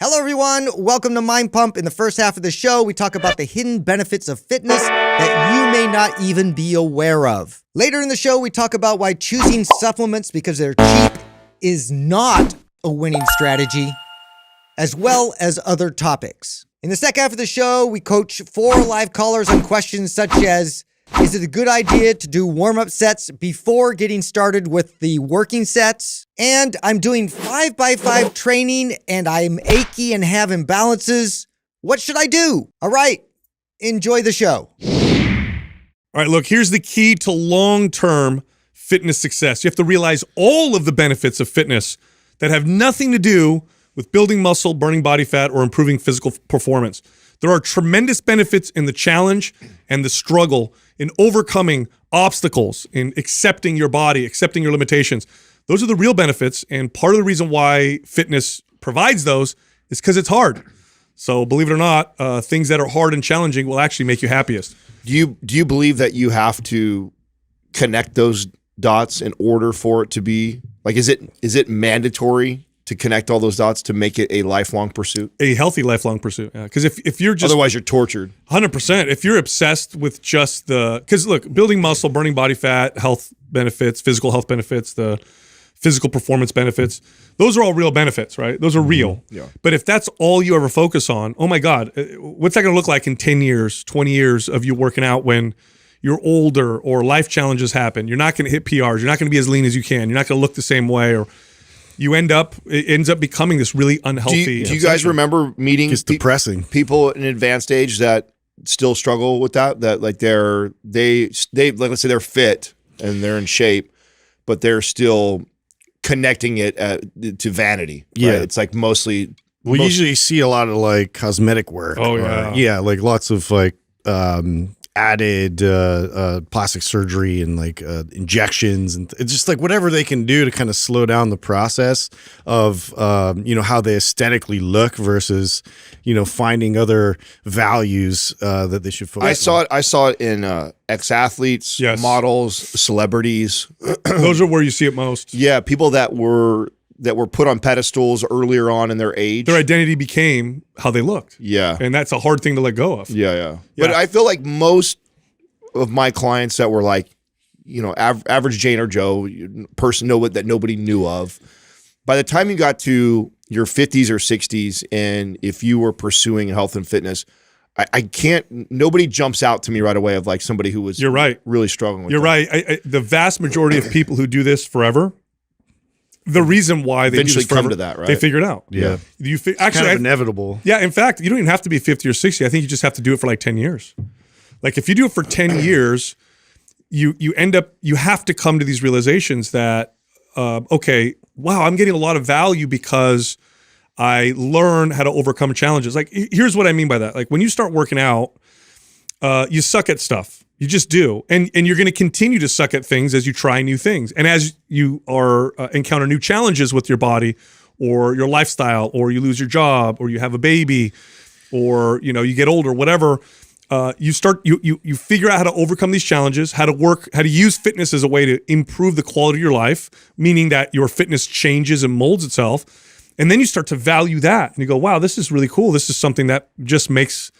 Hello, everyone. Welcome to Mind Pump. In the first half of the show, we talk about the hidden benefits of fitness that you may not even be aware of. Later in the show, we talk about why choosing supplements because they're cheap is not a winning strategy, as well as other topics. In the second half of the show, we coach 4 live callers on questions such as, is it a good idea to do warm-up sets before getting started with the working sets? And I'm doing 5x5 training and I'm achy and have imbalances. What should I do? All right, enjoy the show. All right, look, here's the key to long-term fitness success. You have to realize all of the benefits of fitness that have nothing to do with building muscle, burning body fat, or improving physical performance. There are tremendous benefits in the challenge and the struggle in overcoming obstacles, in accepting your body, accepting your limitations. Those are the real benefits, and part of the reason why fitness provides those is because it's hard. So believe it or not, things that are hard and challenging will actually make you happiest. Do you believe that you have to connect those dots in order for it to be, like, is it mandatory to connect all those dots to make it a lifelong pursuit? A healthy lifelong pursuit, yeah. Because if you're just... Otherwise, you're tortured. 100%. If you're obsessed with just the... Because, look, building muscle, burning body fat, health benefits, physical health benefits, the physical performance benefits, those are all real benefits, right? Those are real. Yeah. But if that's all you ever focus on, oh my God, what's that going to look like in 10 years, 20 years of you working out when you're older or life challenges happen? You're not going to hit PRs. You're not going to be as lean as you can. You're not going to look the same way, or... it ends up becoming this really unhealthy. Do you guys remember meeting depressing people in advanced age that still struggle with that? That like they like, let's say they're fit and they're in shape, but they're still connecting it to vanity. Yeah, right? It's like mostly. We usually see a lot of like cosmetic work. Oh yeah, yeah, like lots of like added plastic surgery and like injections, and it's just like whatever they can do to kind of slow down the process of how they aesthetically look versus finding other values that they should focus on. I saw it in ex-athletes, Yes. models, celebrities. those are where you see it most. Yeah, people that were put on pedestals earlier on in their age. Their identity became how they looked. Yeah. And that's a hard thing to let go of. Yeah. But I feel like most of my clients that were like, average Jane or Joe, person that nobody knew of, by the time you got to your 50s or 60s, and if you were pursuing health and fitness, nobody jumps out to me right away of like somebody who was You're right. really struggling with You're that. right. The vast majority of people who do this forever, the reason why they Eventually do this forever, come to that, right? They figure it out. Yeah. Actually, inevitable. Yeah, in fact, you don't even have to be 50 or 60. I think you just have to do it for like 10 years. Like if you do it for 10 years, you have to come to these realizations that, okay, wow, I'm getting a lot of value because I learn how to overcome challenges. Like here's what I mean by that. Like when you start working out, you suck at stuff. You just do. And you're going to continue to suck at things as you try new things. And as you are encounter new challenges with your body or your lifestyle, or you lose your job, or you have a baby, or you get older, whatever, you figure out how to overcome these challenges, how to use fitness as a way to improve the quality of your life, meaning that your fitness changes and molds itself. And then you start to value that. And you go, wow, this is really cool. This is something that just makes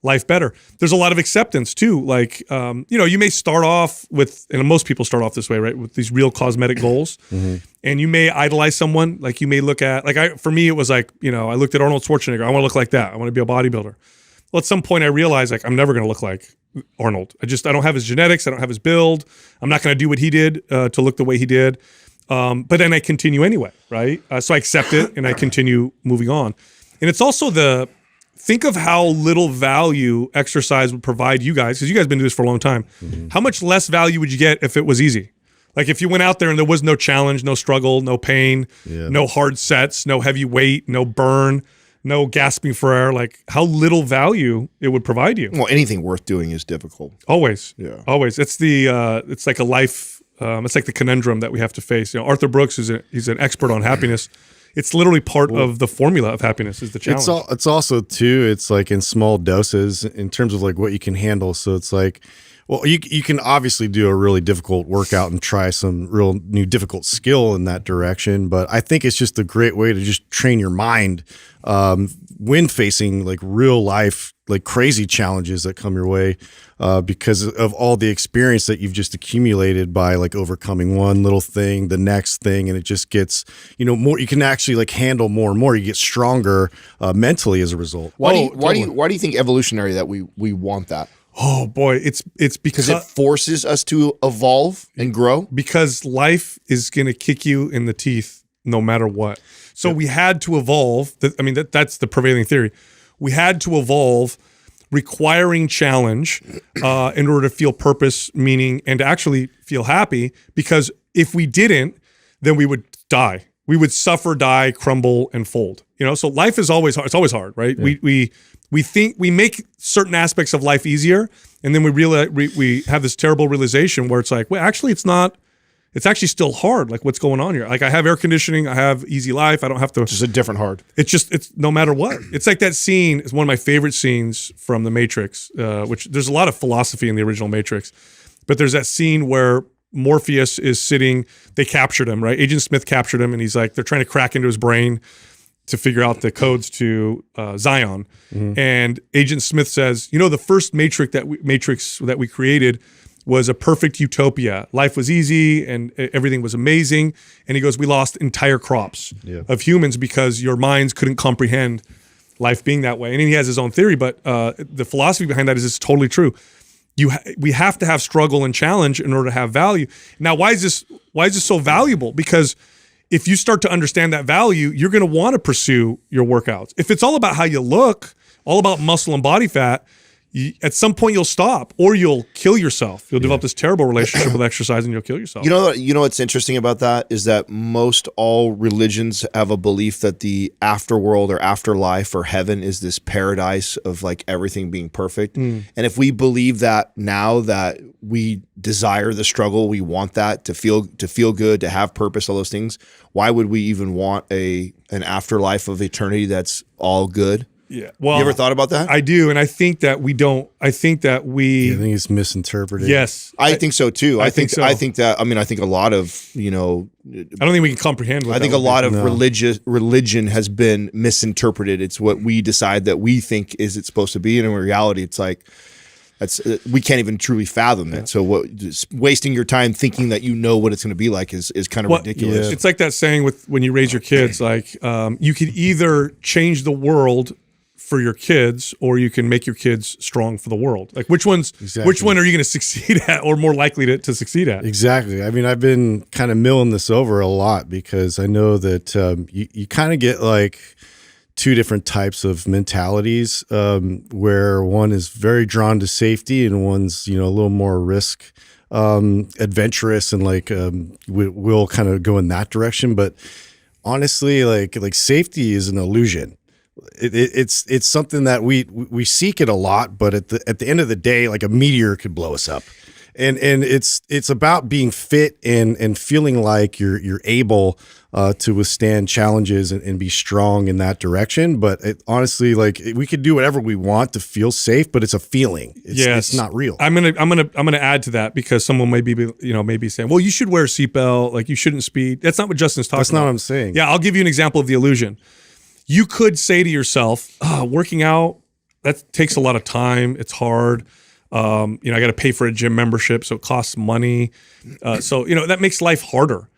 life better. There's a lot of acceptance too. Like, you may start off with, and most people start off this way, right? With these real cosmetic goals. Mm-hmm. And you may idolize someone. Like you may look at, for me, it was like, I looked at Arnold Schwarzenegger. I want to look like that. I want to be a bodybuilder. Well, at some point I realized like, I'm never going to look like Arnold. I don't have his genetics. I don't have his build. I'm not going to do what he did to look the way he did. But then I continue anyway, right? So I accept it and I continue moving on. And it's also think of how little value exercise would provide you guys, because you guys have been doing this for a long time. Mm-hmm. How much less value would you get if it was easy? Like if you went out there and there was no challenge, no struggle, no pain, no hard sets, no heavy weight, no burn, no gasping for air, like how little value it would provide you. Well, anything worth doing is difficult. Always. Yeah. Always. It's it's like a life, it's like the conundrum that we have to face. Arthur Brooks he's an expert on happiness. It's literally part of the formula of happiness is the challenge. It's also too, it's like in small doses in terms of like what you can handle. So it's like Well, you can obviously do a really difficult workout and try some real new difficult skill in that direction, but I think it's just a great way to just train your mind when facing like real life, like crazy challenges that come your way because of all the experience that you've just accumulated by like overcoming one little thing, the next thing, and it just gets, more. You can actually like handle more and more. You get stronger mentally as a result. Why do you think evolutionary that we want that? Oh boy, it's because It forces us to evolve and grow. because life is going to kick you in the teeth no matter what. So we had to evolve. That's the prevailing theory. We had to evolve requiring challenge in order to feel purpose, meaning, and to actually feel happy, because if we didn't, then we would die. We would suffer, die, crumble, and fold. So life is always hard. It's always hard, right? Yeah. We think we make certain aspects of life easier, and then we realize we have this terrible realization where it's like, well, actually, it's not. It's actually still hard. Like, what's going on here? Like, I have air conditioning. I have easy life. I don't have to. It's just a different hard. It's no matter what. It's like that scene is one of my favorite scenes from The Matrix, which there's a lot of philosophy in the original Matrix, but there's that scene where Morpheus is sitting. They captured him, right? Agent Smith captured him, and he's like, they're trying to crack into his brain to figure out the codes to Zion. Mm-hmm. And Agent Smith says, the first Matrix that we created was a perfect utopia. Life was easy and everything was amazing. And he goes, we lost entire crops of humans because your minds couldn't comprehend life being that way. And then he has his own theory, but the philosophy behind that is it's totally true. We have to have struggle and challenge in order to have value. Now, why is this so valuable? Because if you start to understand that value, you're going to want to pursue your workouts. If it's all about how you look, all about muscle and body fat, at some point you'll stop or you'll kill yourself. You'll develop this terrible relationship with exercise and you'll kill yourself. You know what's interesting about that is that most all religions have a belief that the afterworld or afterlife or heaven is this paradise of like everything being perfect. And if we believe that now, that we desire the struggle, we want that to feel good, to have purpose, all those things, why would we even want an afterlife of eternity that's all good? Yeah. Well, you ever thought about that? I do, and I think that we don't. I think that we. I think it's misinterpreted. Yes, I think so too. I think so. I think that. I mean, I think a lot of I don't think we can comprehend. I think a lot of religion has been misinterpreted. It's what we decide that we think is it's supposed to be, and in reality, it's like we can't even truly fathom it. So wasting your time thinking that you know what it's going to be like is kind of ridiculous. Yeah. It's like that saying with when you raise your kids, like you could either change the world for your kids, or you can make your kids strong for the world. Like which one are you going to succeed at, or more likely to succeed at? Exactly. I mean, I've been kind of milling this over a lot because I know that you kind of get like two different types of mentalities, where one is very drawn to safety and one's, a little more risk adventurous and like will kind of go in that direction. But honestly, like safety is an illusion. It's something that we seek it a lot, but at the end of the day, like a meteor could blow us up, and it's about being fit and feeling like you're able to withstand challenges and be strong in that direction. But honestly, like we could do whatever we want to feel safe, but it's a feeling. It's not real. I'm gonna add to that because someone may be saying, well, you should wear a seatbelt, like you shouldn't speed. That's not what Justin's talking about. That's not what I'm saying. Yeah, I'll give you an example of the illusion. You could say to yourself, working out, that takes a lot of time. It's hard. I got to pay for a gym membership, so it costs money. So that makes life harder.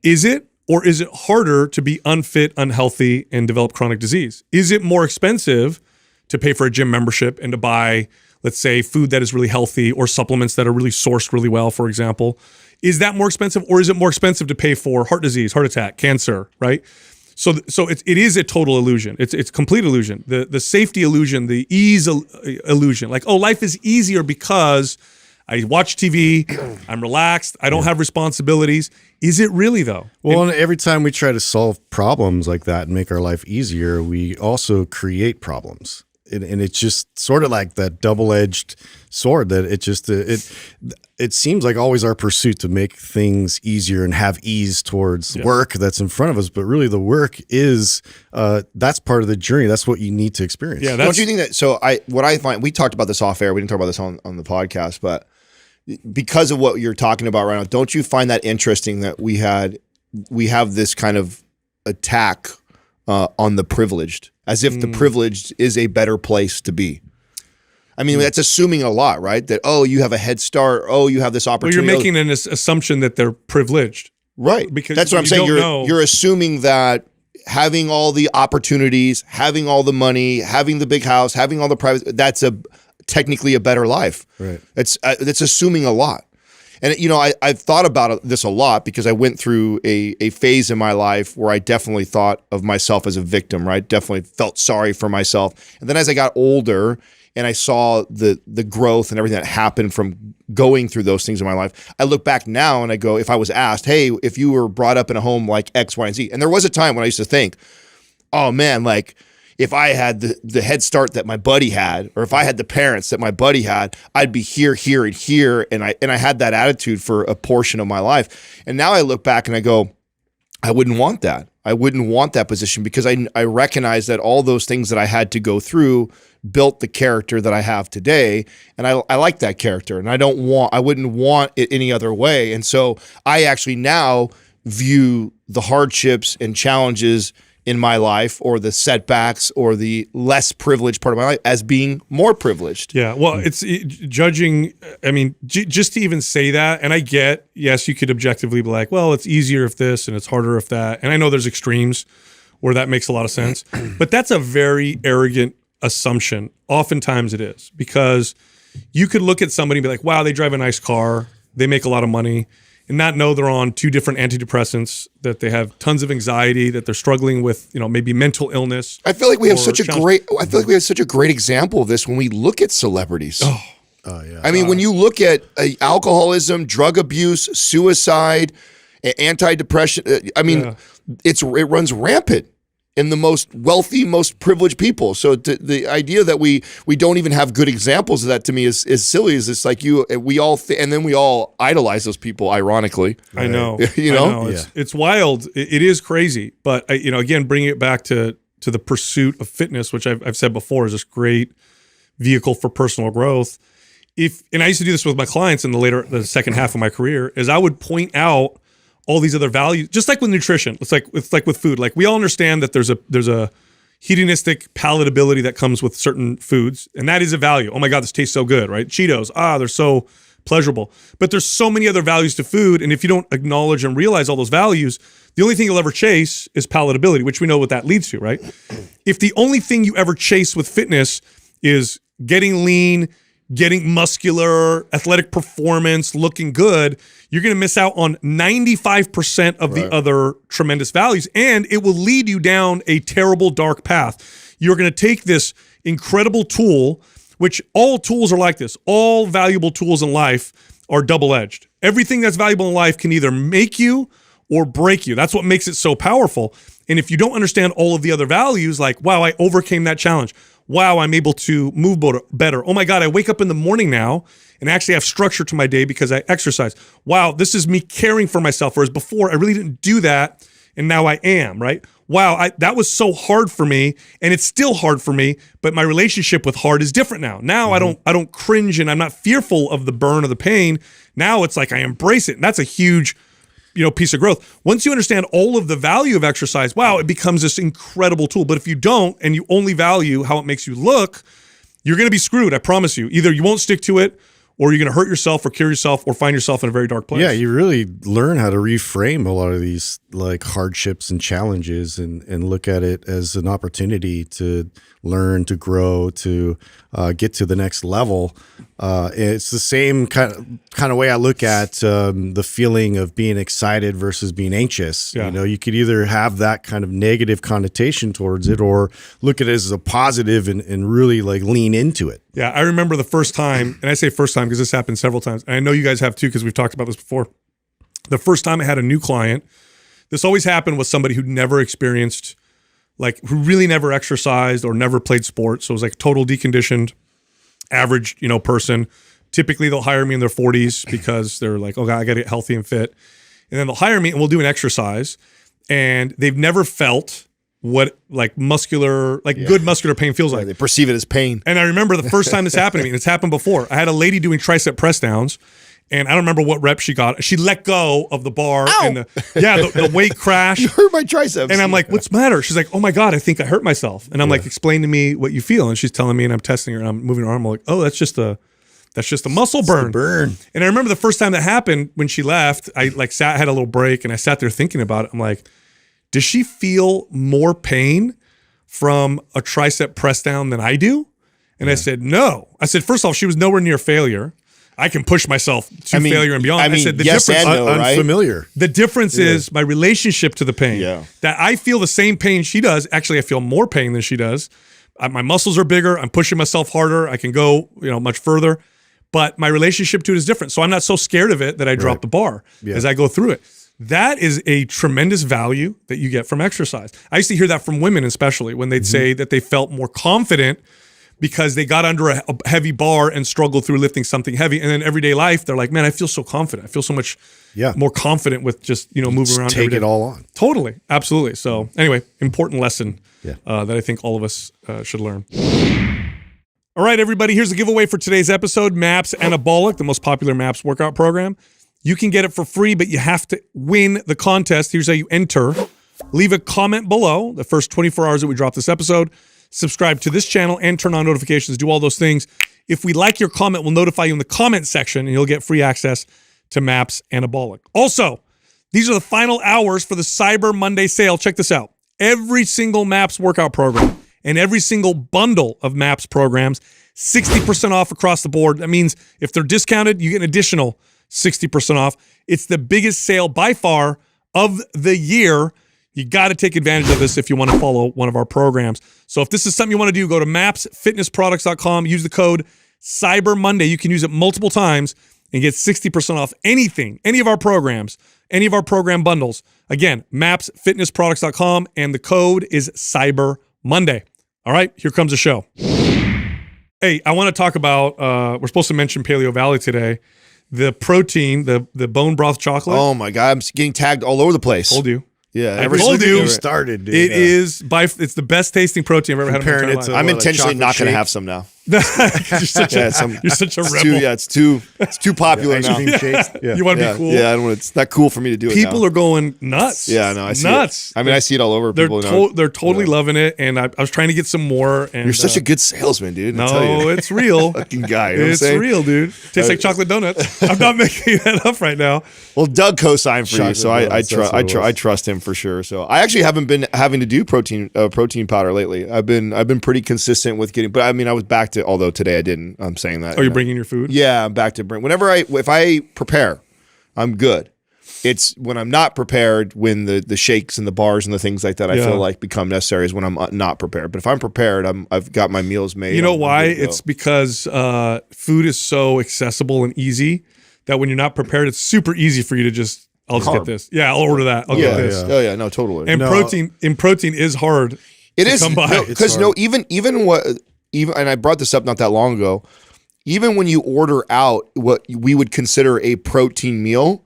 Is it? Or is it harder to be unfit, unhealthy, and develop chronic disease? Is it more expensive to pay for a gym membership and to buy, let's say, food that is really healthy or supplements that are really sourced really well, for example? Is that more expensive, or is it more expensive to pay for heart disease, heart attack, cancer, right? So it is a total illusion. It's complete illusion. The safety illusion, the ease illusion. Like, life is easier because I watch TV, I'm relaxed, I don't have responsibilities. Is it really though? Well, and every time we try to solve problems like that and make our life easier, we also create problems. And it's just sort of like that double-edged sword that it seems like always our pursuit to make things easier and have ease towards work that's in front of us. But really the work is, that's part of the journey. That's what you need to experience. Yeah. Don't you think that, what I find, we talked about this off air. We didn't talk about this on the podcast, but because of what you're talking about right now, don't you find that interesting that we have this kind of attack on the privileged, as if the privileged is a better place to be? I mean, that's assuming a lot, right? That, oh, you have a head start. Oh, you have this Well, opportunity. you're making an assumption that they're privileged. Right. Because that's what I'm you saying. don't know. You're assuming that having all the opportunities, having all the money, having the big house, having all the private, that's technically a better life. Right. It's assuming a lot. And, you know, I've thought about this a lot because I went through a phase in my life where I definitely thought of myself as a victim, right? Definitely felt sorry for myself. And then as I got older and I saw the growth and everything that happened from going through those things in my life, I look back now and I go, if I was asked, hey, if you were brought up in a home like X, Y, and Z, and there was a time when I used to think, oh man, like if I had the head start that my buddy had, or if I had the parents that my buddy had, I'd be here, here, and here. And I had that attitude for a portion of my life. And now I look back and I go, I wouldn't want that. I wouldn't want that position because I recognize that all those things that I had to go through built the character that I have today. And I like that character, and I wouldn't want it any other way. And so I actually now view the hardships and challenges in my life, or the setbacks, or the less privileged part of my life, as being more privileged. Yeah, well, judging. I mean, just to even say that, and I get, yes, you could objectively be like, well, it's easier if this and it's harder if that. And I know there's extremes where that makes a lot of sense, but that's a very arrogant assumption. Oftentimes it is, because you could look at somebody and be like, wow, they drive a nice car, they make a lot of money, and not know they're on 2 different antidepressants, that they have tons of anxiety, that they're struggling with, maybe mental illness. I feel like we have such a great example of this when we look at celebrities. Oh yeah. I mean, when you look at alcoholism, drug abuse, suicide, anti-depression, it runs rampant in the most wealthy, most privileged people. So the idea that we don't even have good examples of that, to me, is silly. Is it's like we all and then we all idolize those people, ironically. I know. You know? I know. It's wild. It is crazy. But again, bringing it back to the pursuit of fitness, which I've said before is this great vehicle for personal growth. And I used to do this with my clients in the second half of my career, is I would point out all these other values, just like with nutrition. It's like with food. Like, we all understand that there's a hedonistic palatability that comes with certain foods, and that is a value. Oh my God, this tastes so good, right? Cheetos, they're so pleasurable. But there's so many other values to food, and if you don't acknowledge and realize all those values, the only thing you'll ever chase is palatability, which we know what that leads to, right? If the only thing you ever chase with fitness is getting lean, getting muscular, athletic performance, looking good, you're going to miss out on 95% of the other tremendous values, and it will lead you down a terrible, dark path. You're going to take this incredible tool, which all tools are like this. All valuable tools in life are double-edged. Everything that's valuable in life can either make you or break you. That's what makes it so powerful. And if you don't understand all of the other values, like, wow, I overcame that challenge. Wow, I'm able to move better. Oh my God, I wake up in the morning now and actually have structure to my day because I exercise. Wow, this is me caring for myself, whereas before I really didn't do that, and now I am, right? Wow, that was so hard for me, and it's still hard for me, but my relationship with hard is different now. Now I don't cringe, and I'm not fearful of the burn or the pain. Now it's like I embrace it, and that's a huge piece of growth. Once you understand all of the value of exercise, wow, it becomes this incredible tool. But if you don't, and you only value how it makes you look, you're going to be screwed. I promise you. Either you won't stick to it, or you're going to hurt yourself or kill yourself or find yourself in a very dark place. Yeah, you really learn how to reframe a lot of these like hardships and challenges and look at it as an opportunity to learn, to grow, to get to the next level. It's the same kind of way I look at the feeling of being excited versus being anxious. Yeah. You could either have that kind of negative connotation towards it, or look at it as a positive and really like lean into it. Yeah, I remember the first time, and I say first time because this happened several times, and I know you guys have too because we've talked about this before. The first time I had a new client, this always happened with somebody who'd never experienced, who really never exercised or never played sports. So it was like total deconditioned, average, person. Typically they'll hire me in their 40s because they're like, oh God, I got to get healthy and fit. And then they'll hire me and we'll do an exercise, and they've never felt what good muscular pain feels like. They perceive it as pain. And I remember the first time this happened to me, and it's happened before. I had a lady doing tricep press downs, And I don't remember what rep she got. She let go of the bar and the weight crash. You hurt my triceps. And I'm like, what's the matter? She's like, oh my God, I think I hurt myself. And I'm like, explain to me what you feel. And she's telling me, and I'm testing her, and I'm moving her arm. I'm like, oh, that's just a muscle burn. And I remember the first time that happened when she left, I like had a little break, and I sat there thinking about it. I'm like, does she feel more pain from a tricep press down than I do? And I said, no. I said, first off, she was nowhere near failure. I can push myself to failure and beyond. I said the yes difference, and no, right? Unfamiliar. The difference is my relationship to the pain. Yeah. That I feel the same pain she does. Actually, I feel more pain than she does. My muscles are bigger. I'm pushing myself harder. I can go, much further. But my relationship to it is different. So I'm not so scared of it that I drop the bar as I go through it. That is a tremendous value that you get from exercise. I used to hear that from women, especially when they'd say that they felt more confident because they got under a heavy bar and struggled through lifting something heavy. And then everyday life, they're like, man, I feel so confident. I feel so much more confident with just, moving around. Take it all on. Totally. Absolutely. So anyway, important lesson that I think all of us should learn. All right, everybody, here's a giveaway for today's episode, MAPS Anabolic, the most popular MAPS workout program. You can get it for free, but you have to win the contest. Here's how you enter. Leave a comment below the first 24 hours that we drop this episode. Subscribe to this channel and turn on notifications. Do all those things. If we like your comment, we'll notify you in the comment section, and you'll get free access to MAPS Anabolic. Also, these are the final hours for the Cyber Monday sale. Check this out. Every single MAPS workout program and every single bundle of MAPS programs, 60% off across the board. That means if they're discounted, you get an additional 60% off. It's the biggest sale by far of the year. You got to take advantage of this if you want to follow one of our programs. So if this is something you want to do, go to mapsfitnessproducts.com, use the code CYBERMONDAY. You can use it multiple times and get 60% off anything, any of our programs, any of our program bundles. Again, mapsfitnessproducts.com, and the code is CYBERMONDAY. All right, here comes the show. Hey, I want to talk about, we're supposed to mention Paleo Valley today. The protein, the bone broth chocolate. Oh my God, I'm getting tagged all over the place. Told you. Yeah, I told you. Started, dude. It's the best tasting protein I've ever had in my entire life. I'm intentionally not going to have some now. You're such a rebel. It's too popular now. You want to be cool? Yeah, I don't want. It's not cool for me to do it. People are going nuts. Yeah, no, I see nuts. It. I mean, I see it all over. They're totally loving it, and I was trying to get some more. And you're such a good salesman, dude. No, it's real. Fucking guy. It's real, dude. Tastes like chocolate donuts. I'm not making that up right now. Well, Doug co-signed for you, so I trust him for sure. So I actually haven't been having to do protein powder lately. I've been pretty consistent with getting, but I mean, I was back to, although today I didn't. I'm saying that. Oh, you're bringing your food? Yeah, I'm back to bring. If I prepare, I'm good. It's when I'm not prepared, when the shakes and the bars and the things like that I feel like become necessary is when I'm not prepared. But if I'm prepared, I've got my meals made. You know why? It's because food is so accessible and easy that when you're not prepared, it's super easy for you to just, I'll just get this. Yeah, I'll order that. I'll get this. Oh yeah, no, totally. And protein is hard. It is because even and I brought this up not that long ago. Even when you order out what we would consider a protein meal,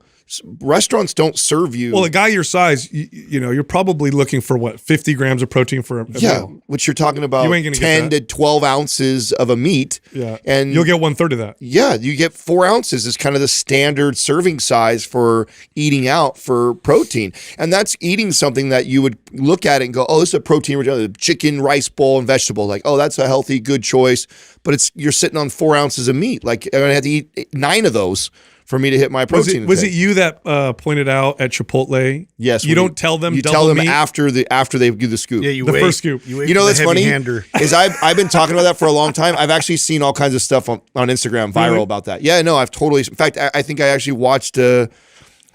restaurants don't serve you. Well, a guy your size, you're probably looking for what, 50 grams of protein for a meal. Which you're talking about 10 to 12 ounces of a meat. Yeah, and you'll get 1/3 of that. Yeah, you get 4 ounces is kind of the standard serving size for eating out for protein, and that's eating something that you would look at it and go, oh, this is a protein, chicken, rice bowl, and vegetable. Like, oh, that's a healthy, good choice. But you're sitting on 4 ounces of meat. Like, I'm gonna have to eat 9 of those for me to hit my protein. Was it you that pointed out at Chipotle? Yes. You don't tell them. You double tell them meat? after they give the scoop. Yeah, the first scoop. You know what's funny is I've been talking about that for a long time. I've actually seen all kinds of stuff on Instagram viral about that. Yeah, no, I've totally. In fact, I think I actually watched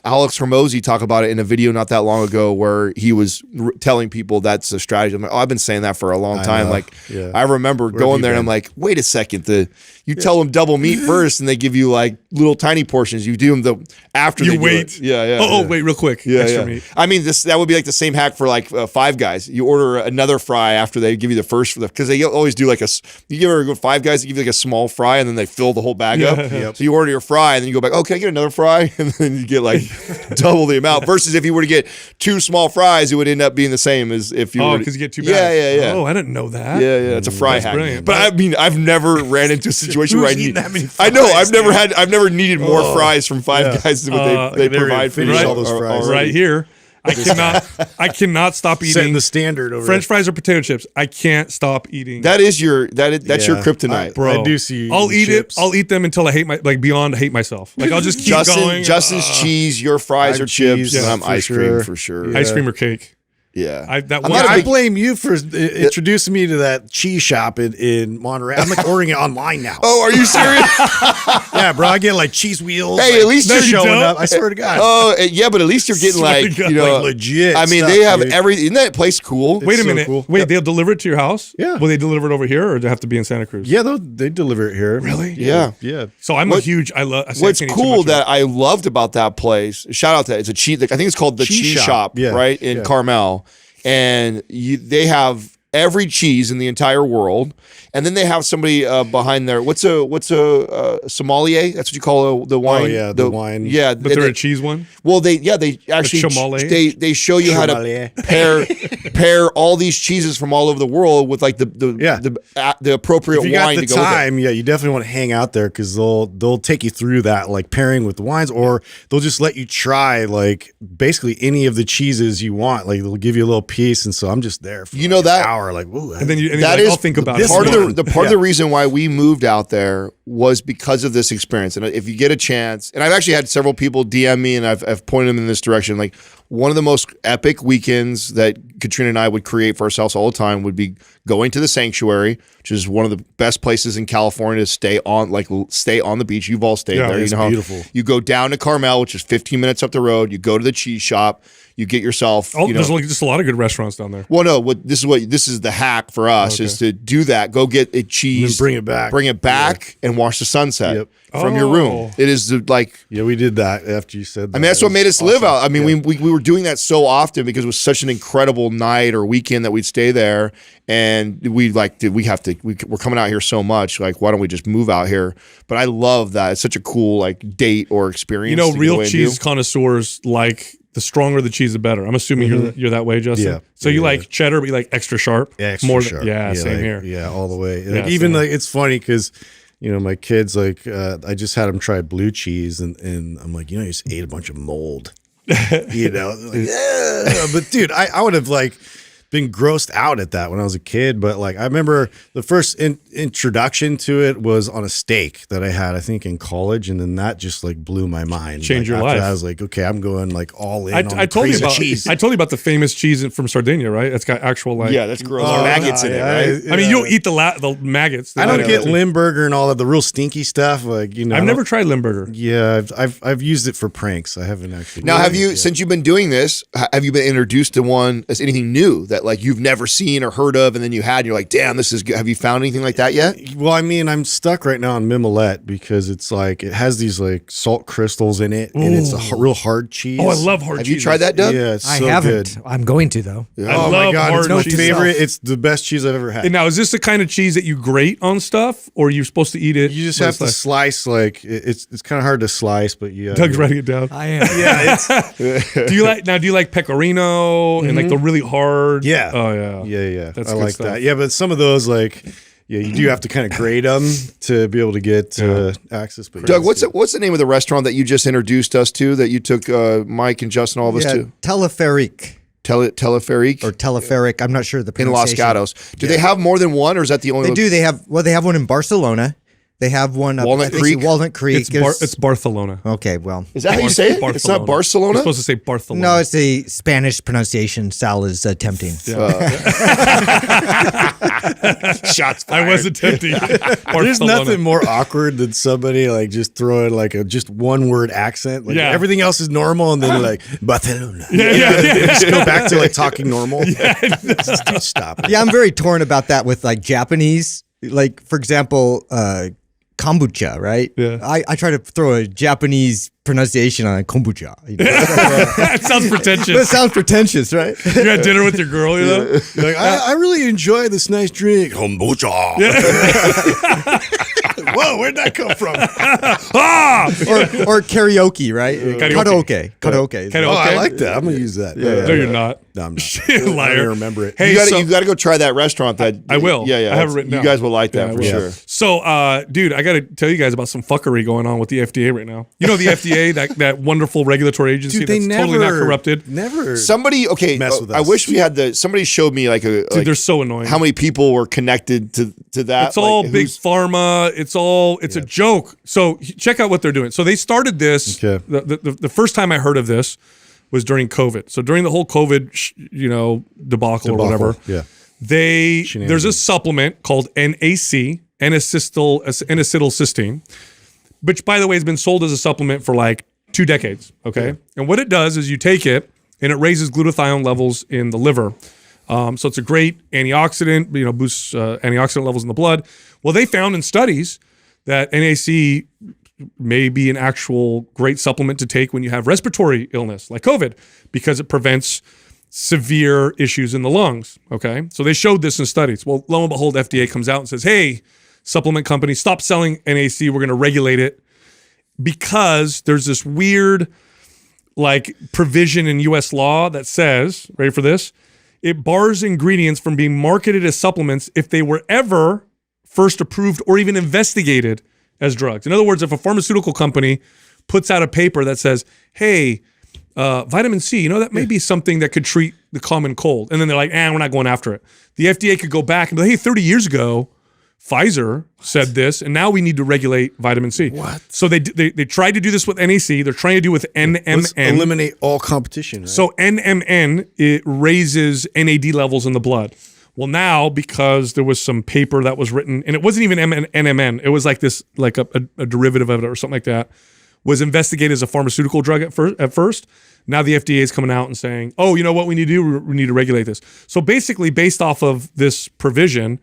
Alex Hormozy talk about it in a video not that long ago where he was telling people that's a strategy. I'm like, I've been saying that for a long time. I remember going there and I'm like, wait a second, you tell them double meat first and they give you like little tiny portions. You do them after you they wait. Do it. Yeah. Oh, wait, real quick. Extra meat. I mean, that would be like the same hack for like Five Guys. You order another fry after they give you the first, because they always do like you give her Five Guys, they give you like a small fry and then they fill the whole bag up. Yep. So you order your fry and then you go back, okay, get another fry, and then you get like double the amount. Versus if you were to get 2 small fries, it would end up being the same as if you. Oh, because you get 2 bags. Yeah. Oh, I didn't know that. Yeah. It's a fry hack. Brilliant. But I mean, I've never ran into a situation situation Who's where I eating need that many I know fries, I've never needed more fries from Five Guys than what they they're provide for finish you all those fries. already. right here. I cannot stop Setting eating the standard over French fries or potato chips. I can't stop eating. That's your kryptonite. Bro, I do see you I'll eating eat chips. it. I'll eat them until I hate beyond hate myself. Like I'll just keep going. Justin's cheese, your fries I'm are chips, cheese, and I'm for ice cream sure. for sure. Ice cream or cake. Yeah. I blame you for introducing me to that cheese shop in Monterey. I'm like ordering it online now. Oh, are you serious? Yeah, bro. I get like cheese wheels. Hey, like, at least they're you're showing dope. up. I swear to God. Oh, yeah, but at least you're getting Swear to like, God, you know, like legit I mean, stuff, they have dude. everything. Isn't that place cool? Wait a so minute. cool. Wait, Yep. they'll deliver it to your house? Yeah. Will they deliver it over here or do they have to be in Santa Cruz? Yeah, they deliver it here. Really? Yeah. Yeah. So I'm a huge. I love. What's cool that I loved about that place, shout out to that, it's a cheese, I think it's called the Cheese Cheese Shop. Shop, Yeah. right, in Yeah. Carmel. And they have every cheese in the entire world. And then they have somebody behind there. What's a sommelier? That's what you call the wine. Oh, yeah, the wine. Yeah. But they're a cheese one. Well, they actually sommelier? they show you how Sommelier. to pair all these cheeses from all over the world with like the appropriate If you got wine the to go with it. time, yeah, you definitely want to hang out there because they'll take you through that, like pairing with the wines, or they'll just let you try like basically any of the cheeses you want. Like they'll give you a little piece, and so I'm just there for You know like that- an hour, like whoa, And then you're That like, is I'll think about this it. part of one. the part of the reason why we moved out there was because of this experience. And if you get a chance, and I've actually had several people DM me, and I've pointed them in this direction. Like one of the most epic weekends that Katrina and I would create for ourselves all the time would be going to the Sanctuary, which is one of the best places in California to stay on the beach. You've all stayed Yeah, there. it's You know, beautiful. You go down to Carmel, which is 15 minutes up the road. You go to the cheese shop. You get yourself. Oh, you know, there's like just a lot of good restaurants down there. well, no. This is the hack for us is to do that. Go get a cheese, bring it back. and watch the sunset Yep. from your room. It is like. Yeah, we did that after you said that. I mean, that's what made us live out. I mean, Yeah. we were doing that so often because it was such an incredible night or weekend that we'd stay there, and we're coming out here so much. Like, why don't we just move out here? But I love that. It's such a cool like date or experience. You know, to go real away and cheese do. connoisseurs like the stronger the cheese, the better. I'm assuming you're that way, Justin. Yeah. So you Yeah. like cheddar, but you like extra sharp. Yeah, extra more sharp. Than, same like, here. Yeah, all the way. Yeah, Like even same. like it's funny because you know my kids like I just had them try blue cheese and I'm like, you know, you just ate a bunch of mold. You know, like, yeah. But dude, I would have like been grossed out at that when I was a kid. But like I remember the first introduction to it was on a steak that I had, I think in college, and then that just like blew my mind. Changed your After life. that, I was like, okay, I'm going like all in. I on told you crazy about cheese. I told you about the famous cheese from Sardinia, right? It's got actual like. Yeah, that's gross. Oh, Maggots in it, yeah, right? I mean, you don't eat the maggots. I don't know, get too. Limburger and all of the real stinky stuff. Like you know, I've never tried Limburger. Yeah, I've used it for pranks. I haven't actually. Now, have you, Yeah. since you've been doing this, have you been introduced to one as anything new that like you've never seen or heard of, and then you had, and you're like, damn, this is good. Have you found anything like that yet? Well, I mean, I'm stuck right now on Mimolette because it's like it has these like salt crystals in it, and it's a real hard cheese. Oh, I love hard Have cheese. you tried that, Doug? Yeah, it's I so haven't. good. I'm going to though. I Oh love my god, hard it's my cheese. favorite. It's the best cheese I've ever had. And now, is this the kind of cheese that you grate on stuff, or are you supposed to eat it? You just by have to slice? slice like it's kind of hard to slice, but yeah. Doug's writing it down. I am. Yeah, it's Do you like pecorino and like the really hard? Yeah. Oh yeah. yeah. That's I good like stuff. that. Yeah, but some of those like you do have to kind of grade them to be able to get access. But Doug, yeah, what's the name of the restaurant that you just introduced us to that you took Mike and Justin, all of us Yeah, to? teleferic Teleferic or teleferic. I'm not sure the in Los pronunciation. Gatos. Do they have more than one, or is that the only? They do. They have one in Barcelona. They have one up Walnut I think Creek? Walnut Creek. It's Barcelona. Okay, well, Is that how you say it? It's not You're Barcelona. supposed to say Barcelona. no, it's the Spanish pronunciation. Sal is tempting. Shots I fired. was attempting. There's Barcelona. nothing more awkward than somebody like just throwing like a just one word accent. Like Yeah. everything else is normal, and then like Barcelona. Yeah. Just go back to like talking normal. Just, dude, stop it. Yeah, I'm very torn about that with like Japanese. Like, for example, kombucha, right? Yeah. I try to throw a Japanese pronunciation on kombucha. You know? That sounds That pretentious. sounds pretentious, right? You're at dinner with your girl, you know? You're like, I really enjoy this nice drink. Kombucha. Whoa, where'd that come from? or karaoke, right? Karaoke. Karaoke. Karaoke. Oh, I like that. I'm gonna use that. No, you're not. No, I'm not. Shit, I don't liar. even remember it. Hey, You got to go try that restaurant. That I will. Yeah, yeah. I have it written You down. guys will like Yeah, that I for will. sure. So, dude, I got to tell you guys about some fuckery going on with the FDA right now. You know the FDA, that wonderful regulatory agency Dude, they that's never, totally not corrupted. Never. Somebody, okay, Mess with I us. wish we had somebody showed me like a, Dude, they're so annoying. how many people were connected to that. It's all Like, big who's- pharma. It's a joke. So check out what they're doing. So they started this. Okay. The first time I heard of this was during COVID. So during the whole COVID, debacle or whatever. Yeah. There's a supplement called NAC, N-acetylcysteine, which by the way has been sold as a supplement for like 2 decades. Okay. Yeah. And what it does is you take it and it raises glutathione levels in the liver. So it's a great antioxidant, boosts antioxidant levels in the blood. Well, they found in studies that NAC may be an actual great supplement to take when you have respiratory illness like COVID, because it prevents severe issues in the lungs. Okay. So they showed this in studies. Well, lo and behold, FDA comes out and says, hey, supplement companies, stop selling NAC. We're going to regulate it, because there's this weird like provision in US law that says, ready for this? It bars ingredients from being marketed as supplements if they were ever first approved or even investigated as drugs. In other words, if a pharmaceutical company puts out a paper that says, hey, vitamin C, that may be something that could treat the common cold. And then they're like, we're not going after it. The FDA could go back and be like, hey, 30 years ago, Pfizer said this, and now we need to regulate vitamin C. What? So they tried to do this with NAC. They're trying to do it with NMN. Let's eliminate all competition. Right? So NMN, it raises NAD levels in the blood. Well, now, because there was some paper that was written, and it wasn't even NMN, it was like this, like a derivative of it or something like that, was investigated as a pharmaceutical drug at first. Now the FDA is coming out and saying, oh, you know what we need to do? We need to regulate this. So basically, based off of this provision,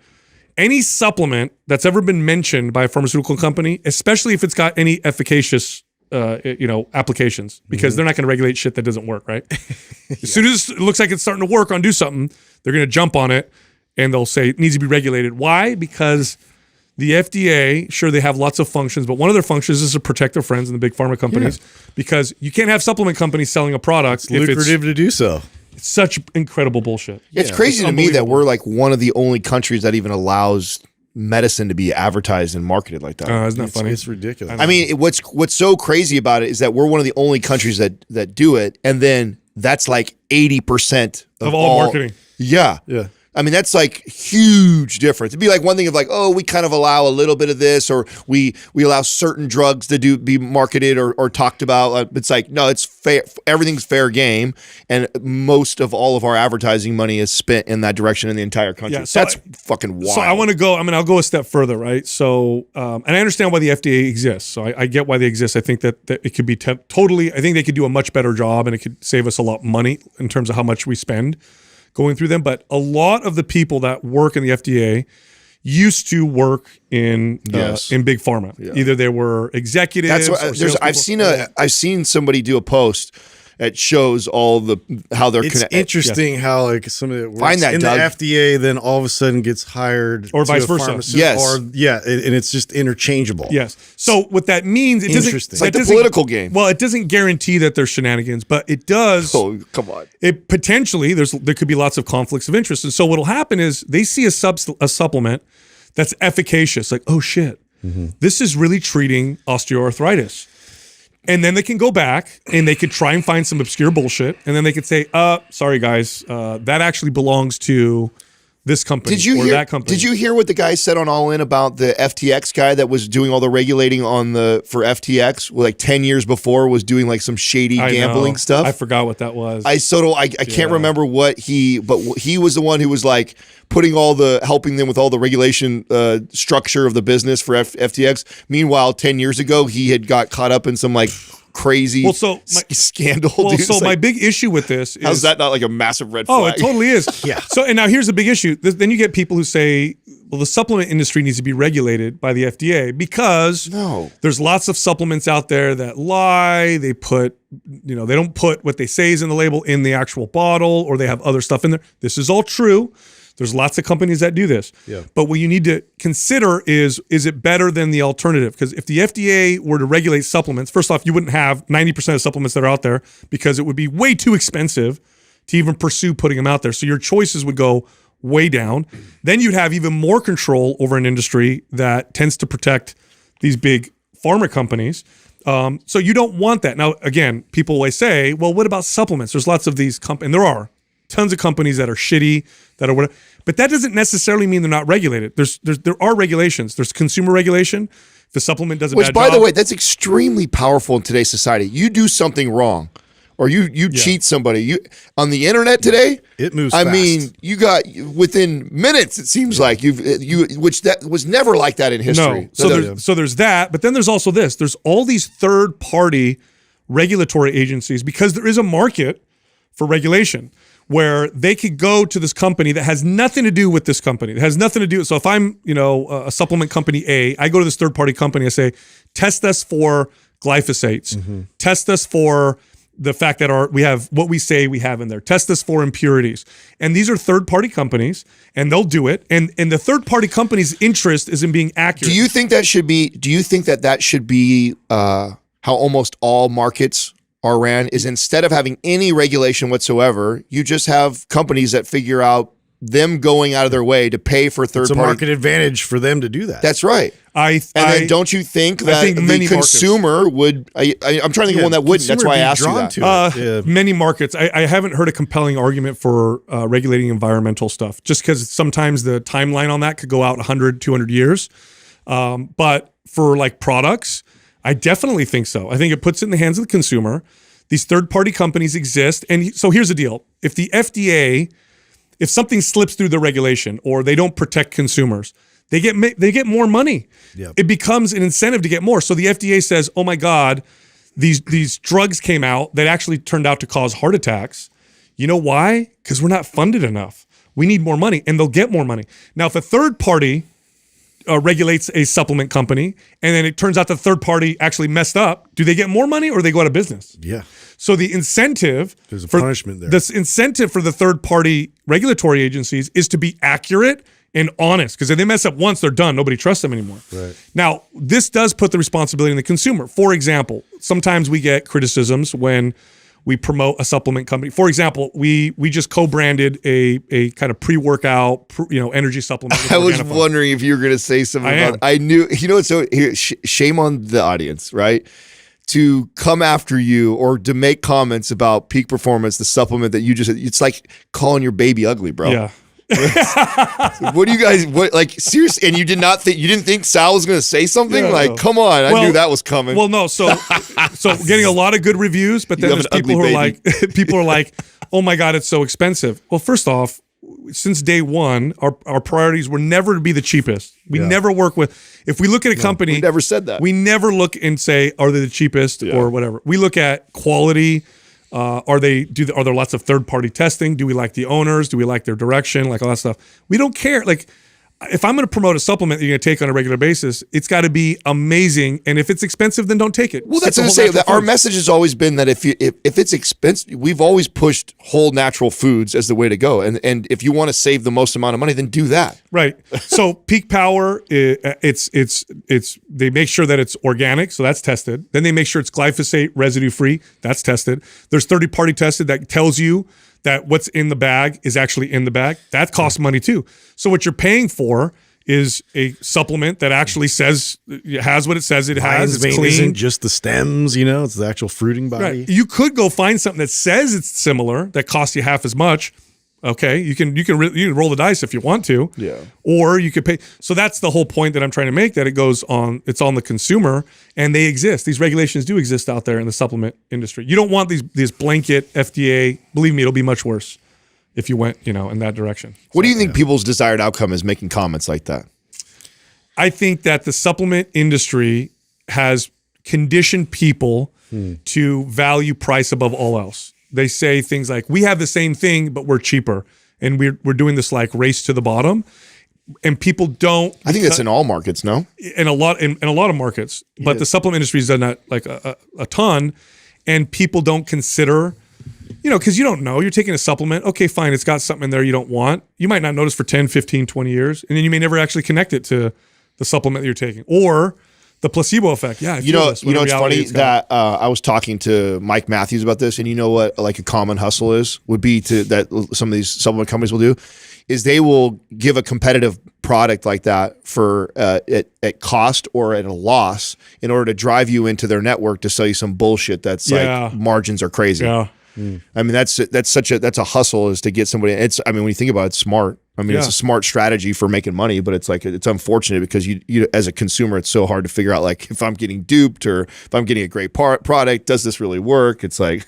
any supplement that's ever been mentioned by a pharmaceutical company, especially if it's got any efficacious applications, because they're not going to regulate shit that doesn't work, right? As soon as it looks like it's starting to work on do something, they're going to jump on it and they'll say it needs to be regulated. Why? Because the FDA, sure, they have lots of functions, but one of their functions is to protect their friends in the big pharma companies, because you can't have supplement companies selling a product It's lucrative to do so. It's such incredible bullshit. It's crazy to me that unbelievable. we're like one of the only countries that even allows medicine to be advertised and marketed like that. Isn't that funny? It's ridiculous. I mean, what's so crazy about it is that we're one of the only countries that do it, and then that's like 80% Of all marketing. Yeah. Yeah. I mean, that's like huge difference. It'd be like one thing of like, oh, we kind of allow a little bit of this, or we allow certain drugs to be marketed or talked about. It's like, no, it's fair. Everything's fair game, and most of all of our advertising money is spent in that direction in the entire country. Yeah, so that's fucking wild. So I'll go a step further, right? So, and I understand why the FDA exists. So I get why they exist. I think that it could be totally, I think they could do a much better job, and it could save us a lot of money in terms of how much we spend going through them. But a lot of the people that work in the FDA used to work in big pharma. Yeah. Either they were executives. That's what I've seen somebody do a post that shows all how they're connected. It's interesting how like somebody that works in Doug. the FDA then all of a sudden gets hired or vice versa. Yes. And it's just interchangeable. Yes. So what that means, it's like the political game. Well, it doesn't guarantee that there's shenanigans, but it does. Oh, come on. It potentially there could be lots of conflicts of interest, and so what'll happen is they see a supplement that's efficacious, like, oh shit, this is really treating osteoarthritis. And then they can go back and they could try and find some obscure bullshit. And then they could say, sorry guys, that actually belongs to this company that company. Did you hear what the guy said on All In about the FTX guy that was doing all the regulating for FTX? Well, like 10 years before was doing like some shady gambling stuff. I forgot what that was. I can't remember but he was the one who was like putting helping them with all the regulation structure of the business for FTX. Meanwhile, 10 years ago, he had got caught up in some like crazy scandal. Well, so my big issue with this is, how's that not like a massive red flag? Oh, it totally is. Yeah. So, and now here's the big issue. Then you get people who say, well, the supplement industry needs to be regulated by the FDA because there's lots of supplements out there that lie. They put, they don't put what they say is in the label in the actual bottle, or they have other stuff in there. This is all true. There's lots of companies that do this. Yeah. But what you need to consider is it better than the alternative? Because if the FDA were to regulate supplements, first off, you wouldn't have 90% of supplements that are out there because it would be way too expensive to even pursue putting them out there. So your choices would go way down. Then you'd have even more control over an industry that tends to protect these big pharma companies. So you don't want that. Now, again, people always say, well, what about supplements? There's lots of these companies, and there are tons of companies that are shitty, that are whatever. But that doesn't necessarily mean they're not regulated. There are regulations. There's consumer regulation. If a supplement does a bad job. Which, by the way, that's extremely powerful in today's society. You do something wrong, or you cheat somebody. You on the internet today, it moves. I fast. mean, you got within minutes. It seems like which that was never like that in history. No, so there's that, but then there's also this. There's all these third-party regulatory agencies because there is a market for regulation where they could go to this company that has nothing to do with this company. It has nothing to do. So if I'm, a supplement company A, I go to this third-party company. I say, test us for glyphosates. Test us for the fact that we have what we say we have in there. Test us for impurities. And these are third-party companies, and they'll do it. And the third-party company's interest is in being accurate. Do you think that should be how almost all markets are ran, is instead of having any regulation whatsoever, you just have companies that figure out them going out of their way to pay for third it's a party. market advantage for them to do that. That's right. Then don't you think that the consumer would? I'm trying to think of one that wouldn't. That's why I asked you that. Many markets. I haven't heard a compelling argument for regulating environmental stuff, just because sometimes the timeline on that could go out 100, 200 years. But for like products, I definitely think so. I think it puts it in the hands of the consumer. These third-party companies exist. And so here's the deal. If the FDA, if something slips through the regulation or they don't protect consumers, they get more money. Yep. It becomes an incentive to get more. So the FDA says, oh my God, these drugs came out that actually turned out to cause heart attacks. You know why? Because we're not funded enough. We need more money, and they'll get more money. Now, if a third party regulates a supplement company, and then it turns out the third party actually messed up, do they get more money or they go out of business? Yeah. So the incentive, there's a punishment there. The incentive for the third party regulatory agencies is to be accurate and honest, because if they mess up once, they're done. Nobody trusts them anymore. Right. Now, this does put the responsibility on the consumer. For example, sometimes we get criticisms when we promote a supplement company. For example, we just co-branded a kind of pre-workout, energy supplement. I was wondering if you were going to say something about it. I knew, so here, shame on the audience, right? To come after you or to make comments about Peak Performance, the supplement that you just, it's like calling your baby ugly, bro. Yeah. What do you guys, seriously? And you didn't think Sal was going to say something? No. Come on. I knew that was coming. Well, no. So getting a lot of good reviews, but then there's people who are like, oh my God, it's so expensive. Well, first off, since day one, our priorities were never to be the cheapest. We never work with, if we look at a company. We never said that. We never look and say, are they the cheapest or whatever. We look at quality. Are there lots of third-party testing? Do we like the owners? Do we like their direction? Like all that stuff. We don't care. Like, if I'm going to promote a supplement that you're going to take on a regular basis, it's got to be amazing. And if it's expensive, then don't take it. Well, that's what I'm saying. Our message has always been that if it's expensive, we've always pushed whole natural foods as the way to go. And if you want to save the most amount of money, then do that. Right. So Peak Power, it's they make sure that it's organic, so that's tested. Then they make sure it's glyphosate residue free, that's tested. There's third-party tested that tells you that what's in the bag is actually in the bag. That costs money too. So what you're paying for is a supplement that actually says it has what it says it has. It's clean. Isn't just the stems, it's the actual fruiting body. Right. You could go find something that says it's similar that costs you half as much. Okay, you can roll the dice if you want to. Yeah. Or you could pay. So that's the whole point that I'm trying to make, that it's on the consumer, and they exist. These regulations do exist out there in the supplement industry. You don't want these blanket FDA. Believe me, it'll be much worse if you went, in that direction. What do you think people's desired outcome is making comments like that? I think that the supplement industry has conditioned people to value price above all else. They say things like, we have the same thing, but we're cheaper. And we're doing this like race to the bottom. And people don't. I think that's in all markets, no? In a lot of markets. But the supplement industry has done that like a ton. And people don't consider, because you don't know. You're taking a supplement. Okay, fine. It's got something in there you don't want. You might not notice for 10, 15, 20 years. And then you may never actually connect it to the supplement that you're taking. Or The placebo effect. Yeah. I You feel know, this, you know, when it's reality funny it's got- that I was talking to Mike Matthews about this, and you know what, like a common hustle would be that some of these supplement companies will do is they will give a competitive product like that for at cost or at a loss in order to drive you into their network to sell you some bullshit that's like margins are crazy. Yeah. I mean, that's a hustle is to get somebody. I mean, when you think about it, it's smart. I mean, it's a smart strategy for making money, but it's like, it's unfortunate because you as a consumer, it's so hard to figure out like if I'm getting duped or if I'm getting a great product, does this really work? It's like,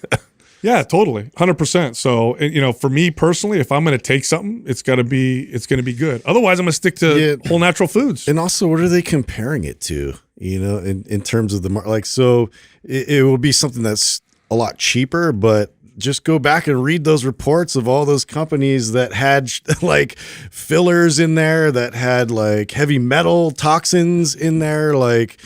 Yeah, totally. 100%. So, you know, for me personally, if I'm going to take something, it's going to be good. Otherwise I'm going to stick to whole natural foods. And also, what are they comparing it to? You know, in terms of the like, so it will be something that's a lot cheaper, but just go back and read those reports of all those companies that had like fillers in there, that had like heavy metal toxins in there. Like,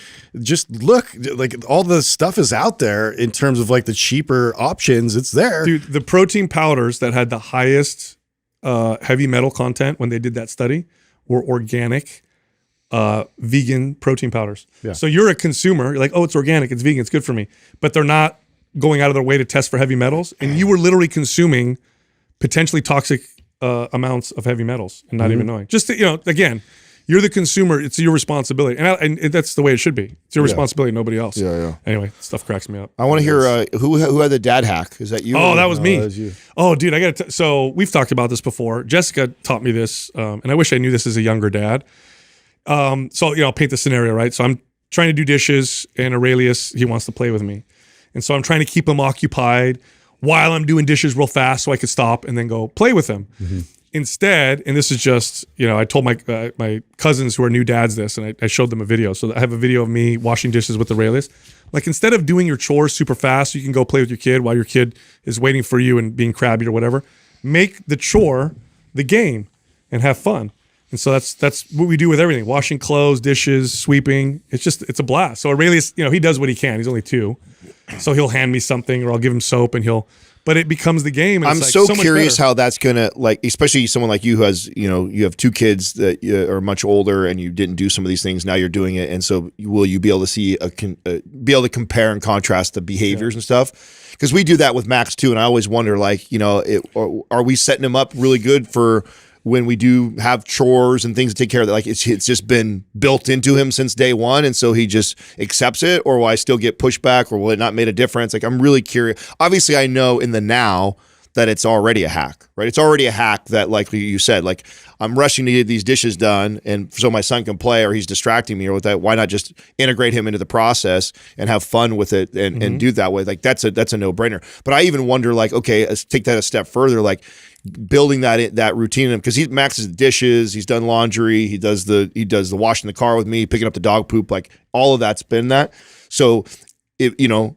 just look, like all the stuff is out there in terms of like the cheaper options. It's there. Dude, the protein powders that had the highest heavy metal content when they did that study were organic vegan protein powders. Yeah. So you're a consumer, you're like, oh, it's organic, it's vegan, it's good for me. But they're not going out of their way to test for heavy metals. And you were literally consuming potentially toxic amounts of heavy metals and not even knowing. Just to, you know, again, you're the consumer. It's your responsibility. And that's the way it should be. It's your responsibility, nobody else. Yeah. Anyway, stuff cracks me up. I want to hear who had the dad hack. Is that you? Oh, that was me. that was you. Oh, dude, I got to. So we've talked about this before. Jessica taught me this, and I wish I knew this as a younger dad. So, you know, I'll paint the scenario, right? So I'm trying to do dishes, and Aurelius, he wants to play with me. And so I'm trying to keep him occupied while I'm doing dishes real fast so I could stop and then go play with him. Instead, and this is just, you know, I told my my cousins who are new dads this, and I showed them a video. So I have a video of me washing dishes with Aurelius. Like, instead of doing your chores super fast so you can go play with your kid while your kid is waiting for you and being crabby or whatever, make the chore the game and have fun. And so that's what we do with everything: washing clothes, dishes, sweeping. It's a blast. So Aurelius, you know, he does what he can. He's only 2, so he'll hand me something or I'll give him soap, and but it becomes the game. And I'm it's like so much curious better. how that's gonna, like, especially someone like you who has, you know, you have 2 kids that are much older and you didn't do some of these things. Now you're doing it, and so will you be able to see be able to compare and contrast the behaviors and stuff? Because we do that with Max too, and I always wonder, like, you know, are we setting him up really good for when we do have chores and things to take care of? That, like, it's just been built into him since day one, and so he just accepts it? Or will I still get pushback, or will it not make a difference? Like, I'm really curious. Obviously, I know in the now that it's already a hack, right? It's already a hack that, like you said, like, I'm rushing to get these dishes done, and so my son can play, or he's distracting me, or with that. Why not just integrate him into the process and have fun with it and do it that way? Like, that's a no brainer. But I even wonder, like, okay, let's take that a step further, like, building that routine in him, because he maxes the dishes, he's done laundry, he does the washing the car with me, picking up the dog poop, like, all of that's been that. So, you know,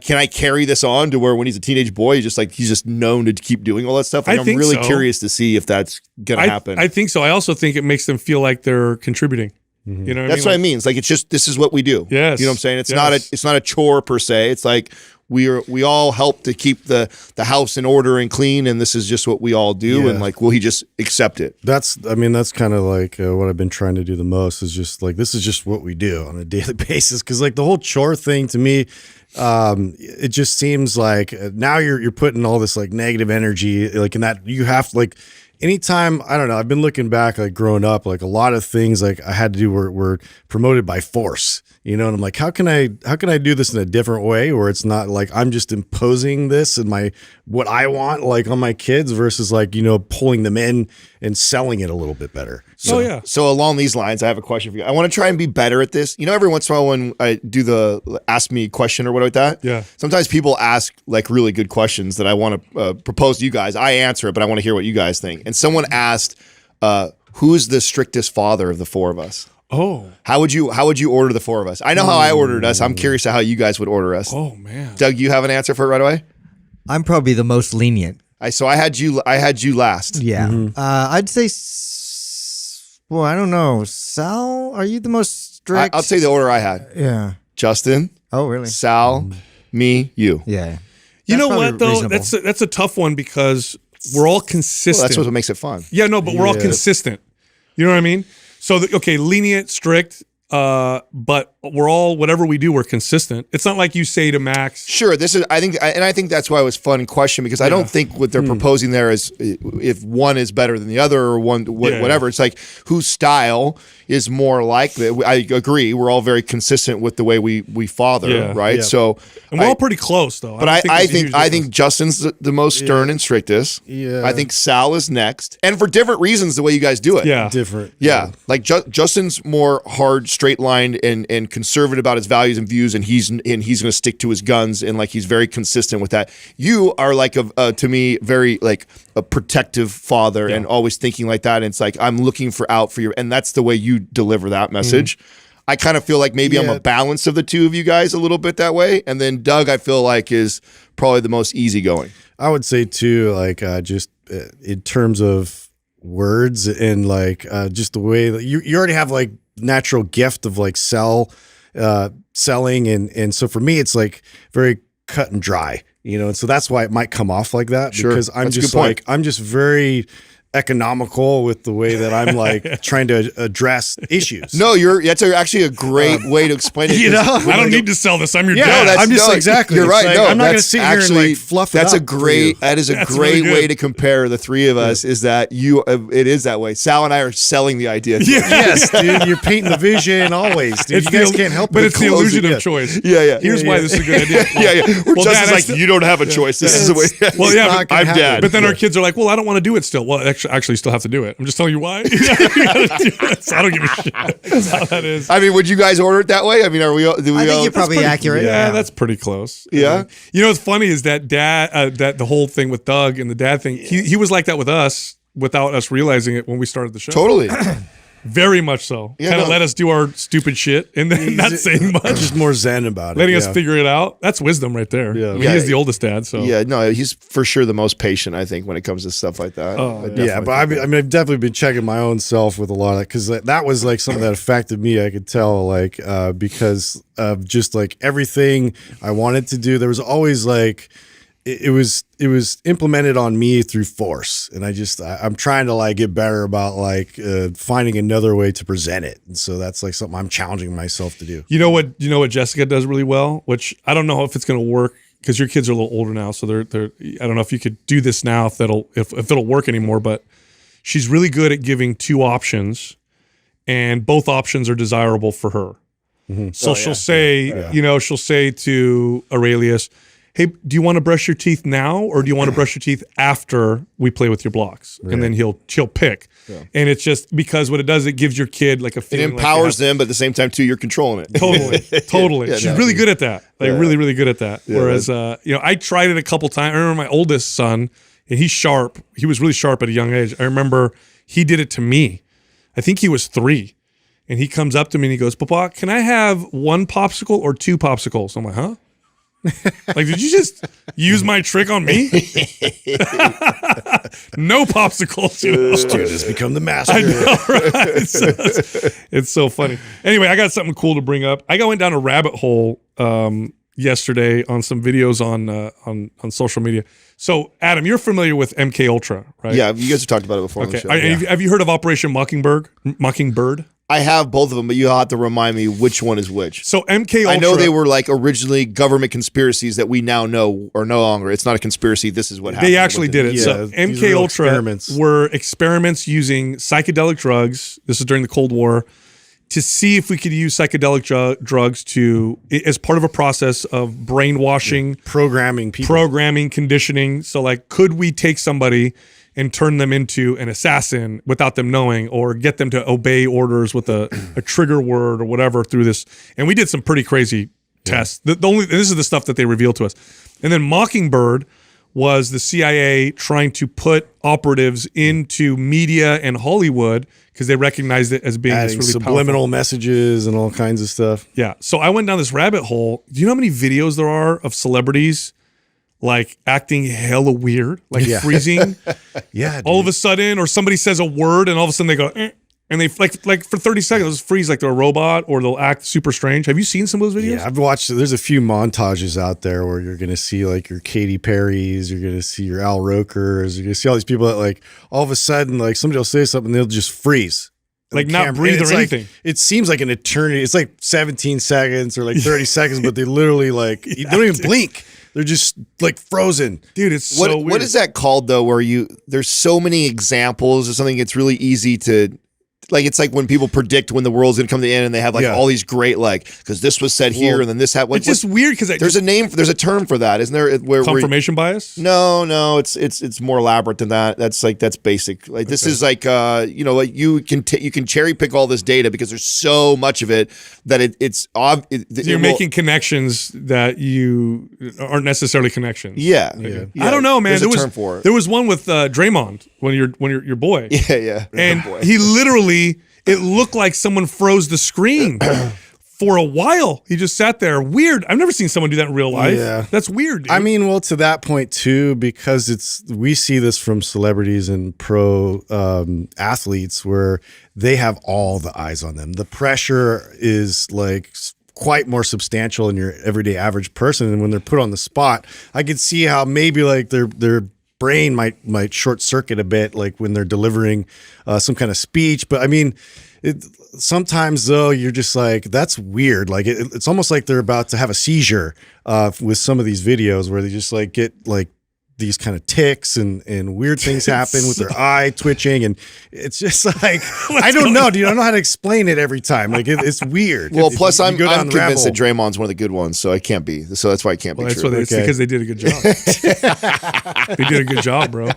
can I carry this on to where when he's a teenage boy, he's just known to keep doing all that stuff? Like, I'm really curious to see if that's gonna happen. I think so. I also think it makes them feel like they're contributing. You know what That's I mean? what I mean. It's like, it's just, this is what we do. Yes. You know what I'm saying? It's not a chore per se. It's like we all help to keep the house in order and clean, and this is just what we all do. Yeah. And, like, will he just accept it? That's kind of like what I've been trying to do the most is just like, this is just what we do on a daily basis. Cause like the whole chore thing to me, it just seems like now you're putting all this like negative energy, like in that you have to, like, anytime, I don't know, I've been looking back, like growing up, like a lot of things like I had to do were promoted by force, you know, and I'm like, how can I do this in a different way where it's not like I'm just imposing this and what I want, like, on my kids versus, like, you know, pulling them in and selling it a little bit better. So, So along these lines, I have a question for you. I want to try and be better at this. You know, every once in a while when I do the ask me question or whatever like that, Yeah. sometimes people ask like really good questions that I want to propose to you guys. I answer it, but I want to hear what you guys think. And someone asked, who's the strictest father of the 4 of us? Oh. How would you order the 4 of us? I know how I ordered us. I'm curious to how you guys would order us. Oh man. Doug, you have an answer for it right away? I'm probably the most lenient. So I had you last. Yeah. I'd say, well, I don't know. Sal, are you the most strict? I'll tell you the order I had. Yeah. Justin, Oh, really? Sal, me, you. Yeah. You That's know probably what though? reasonable. That's a tough one because we're all consistent. Well, that's what makes it fun. Yeah, no, but we're all Yeah. consistent. You know what I mean? So, okay, lenient, strict, but whatever we do, we're consistent. It's not like you say to Max, Sure, this is. I think that's why it was fun question, because I don't think what they're proposing there is if one is better than the other or whatever. It's like whose style is more like that. I agree. We're all very consistent with the way we father, right? Yeah. So, and we're all pretty close though. but I think Justin's the most stern and strictest. Yeah. I think Sal is next, and for different reasons the way you guys do it. Yeah. Different. Yeah, like Justin's more hard, straight lined, and conservative about his values and views, and he's going to stick to his guns, and like he's very consistent with that. You are like to me very like a protective father, and always thinking like that. And it's like I'm looking out for you, and that's the way you deliver that message. I kind of feel like maybe I'm a balance of the two of you guys a little bit that way, and then Doug I feel like is probably the most easygoing. I would say too, like just in terms of words and like just the way that you already have like natural gift of like selling, and so for me it's like very cut and dry, and so that's why it might come off like that, because I'm just like I'm just very economical with the way that I'm like trying to address issues. No, that's actually a great way to explain it. I don't need to sell this. I'm your dad. I'm just exactly. You're right. Like, no, I'm not going to that's sit here and like fluff it That's up a great. That is a great really way to compare the three of us. Is that you? It is that way. Sal and I are selling the idea. Yes, dude, you're painting the vision always, dude. You guys can't help but but it's the illusion of choice. Yeah. Here's why this is a good idea. Yeah. We're Well, just Dad, like you don't have a choice. This is the way. Well, yeah, not gonna I'm happen. dad. but then our kids are like, well, I don't want to do it still. Well, actually, you still have to do it. I'm just telling you why. You gotta do it. I don't give a shit. That's how that is. I mean, would you guys order it that way? I mean, are we? Do we I think all, you're probably accurate. Yeah, that's pretty close. Yeah. You know what's funny is that that the whole thing with Doug and the dad thing, he was like that with us without us realizing it when we started the show. totally. Very much so. Yeah, Kind of no. let us do our stupid shit and then not saying much. Just more zen about it. Letting us figure it out. That's wisdom right there. Yeah. I mean, Yeah. he is the oldest dad, so. Yeah, no, he's for sure the most patient, I think, when it comes to stuff like that. Yeah, but I mean, I've definitely been checking my own self with a lot of that, because that was like something that affected me. I could tell, like, because of just like everything I wanted to do. There was always like, it was implemented on me through force, and I'm trying to like get better about like finding another way to present it, and so that's like something I'm challenging myself to do. You know what Jessica does really well, which I don't know if it's going to work because your kids are a little older now, so they're I don't know if you could do this now if it'll work anymore, but she's really good at giving two options, and both options are desirable for her. So she'll say, she'll say to Aurelius, hey, do you want to brush your teeth now, or do you want to brush your teeth after we play with your blocks? Right. And then she'll pick. Yeah. And it's just because what it does, it gives your kid like a feeling. It empowers them, but at the same time, too, you're controlling it. Totally. Yeah, She's really good at that. Like really, really good at that. Yeah, whereas, I tried it a couple times. I remember my oldest son, and he's sharp. He was really sharp at a young age. I remember he did it to me. I think he was 3. And he comes up to me and he goes, Papa, can I have 1 popsicle or 2 popsicles? I'm like, huh? Like, did you just use my trick on me? No popsicles. Dude has become the master. I know, right? It's so funny. Anyway, I got something cool to bring up. I went down a rabbit hole yesterday on some videos on social media. So, Adam, you're familiar with MK Ultra, right? Yeah, you guys have talked about it before on the show. Have you heard of Operation Mockingbird? I have both of them, but you have to remind me which one is which. So MK Ultra, I know they were like originally government conspiracies that we now know are no longer. It's not a conspiracy. This is what happened. They actually did it. Yeah, so these MK are Ultra were experiments using psychedelic drugs. This is during the Cold War, to see if we could use psychedelic drugs as part of a process of brainwashing, programming people, conditioning. So like, could we take somebody and turn them into an assassin without them knowing, or get them to obey orders with a trigger word or whatever through this? And we did some pretty crazy tests. This is the stuff that they revealed to us. And then Mockingbird was the CIA trying to put operatives into media and Hollywood because they recognized it as being adding this really subliminal powerful messages and all kinds of stuff. Yeah. So I went down this rabbit hole. Do you know how many videos there are of celebrities like acting hella weird, like freezing? Yeah. All of a sudden, or somebody says a word and all of a sudden they go, and they like for 30 seconds, they'll just freeze like they're a robot, or they'll act super strange. Have you seen some of those videos? Yeah, I've watched. There's a few montages out there where you're going to see like your Katy Perry's, you're going to see your Al Roker's, you're going to see all these people that like all of a sudden like somebody will say something, they'll just freeze. like the not camera. breathe And it's or like- anything. It seems like an eternity. It's like 17 seconds or like 30 seconds, but they literally like they don't even blink. They're just like frozen. Dude, it's What so weird. what is that called though? Where there's so many examples of something that's really easy to. Like it's like when people predict when the world's gonna come to the end, and they have like Yeah. all these great because this was said here and then this happened. It's just weird because There's a term for that, isn't there? Where confirmation bias. No, it's more elaborate than that. That's basic. Like this is like like you can cherry pick all this data because there's so much of it that it's obvious. So you're making connections that you aren't necessarily connections. Yeah. I don't know, man. There's a term for it. There was one with Draymond when you're your boy. Yeah. And Oh, boy. he literally, it looked like someone froze the screen for a while. He just sat there. Weird. I've never seen someone do that in real life. Yeah. That's weird, dude. I mean, well, to that point too, because we see this from celebrities and pro athletes where they have all the eyes on them. The pressure is like quite more substantial in your everyday average person, and when they're put on the spot, I could see how maybe like their brain might short circuit a bit, like when they're delivering some kind of speech. But I mean, sometimes though you're just like, that's weird. Like it's almost like they're about to have a seizure with some of these videos where they just like get like these kind of tics and weird things happen with their eye twitching, and it's just like I don't know, dude. I don't know how to explain it every time. Like it's weird. Well, If plus you I'm go down the convinced that rabbit Draymond's one of the good ones, so it can't be. So that's why it can't well, be that's true. what it's Okay. because they did a good job. They did a good job, bro.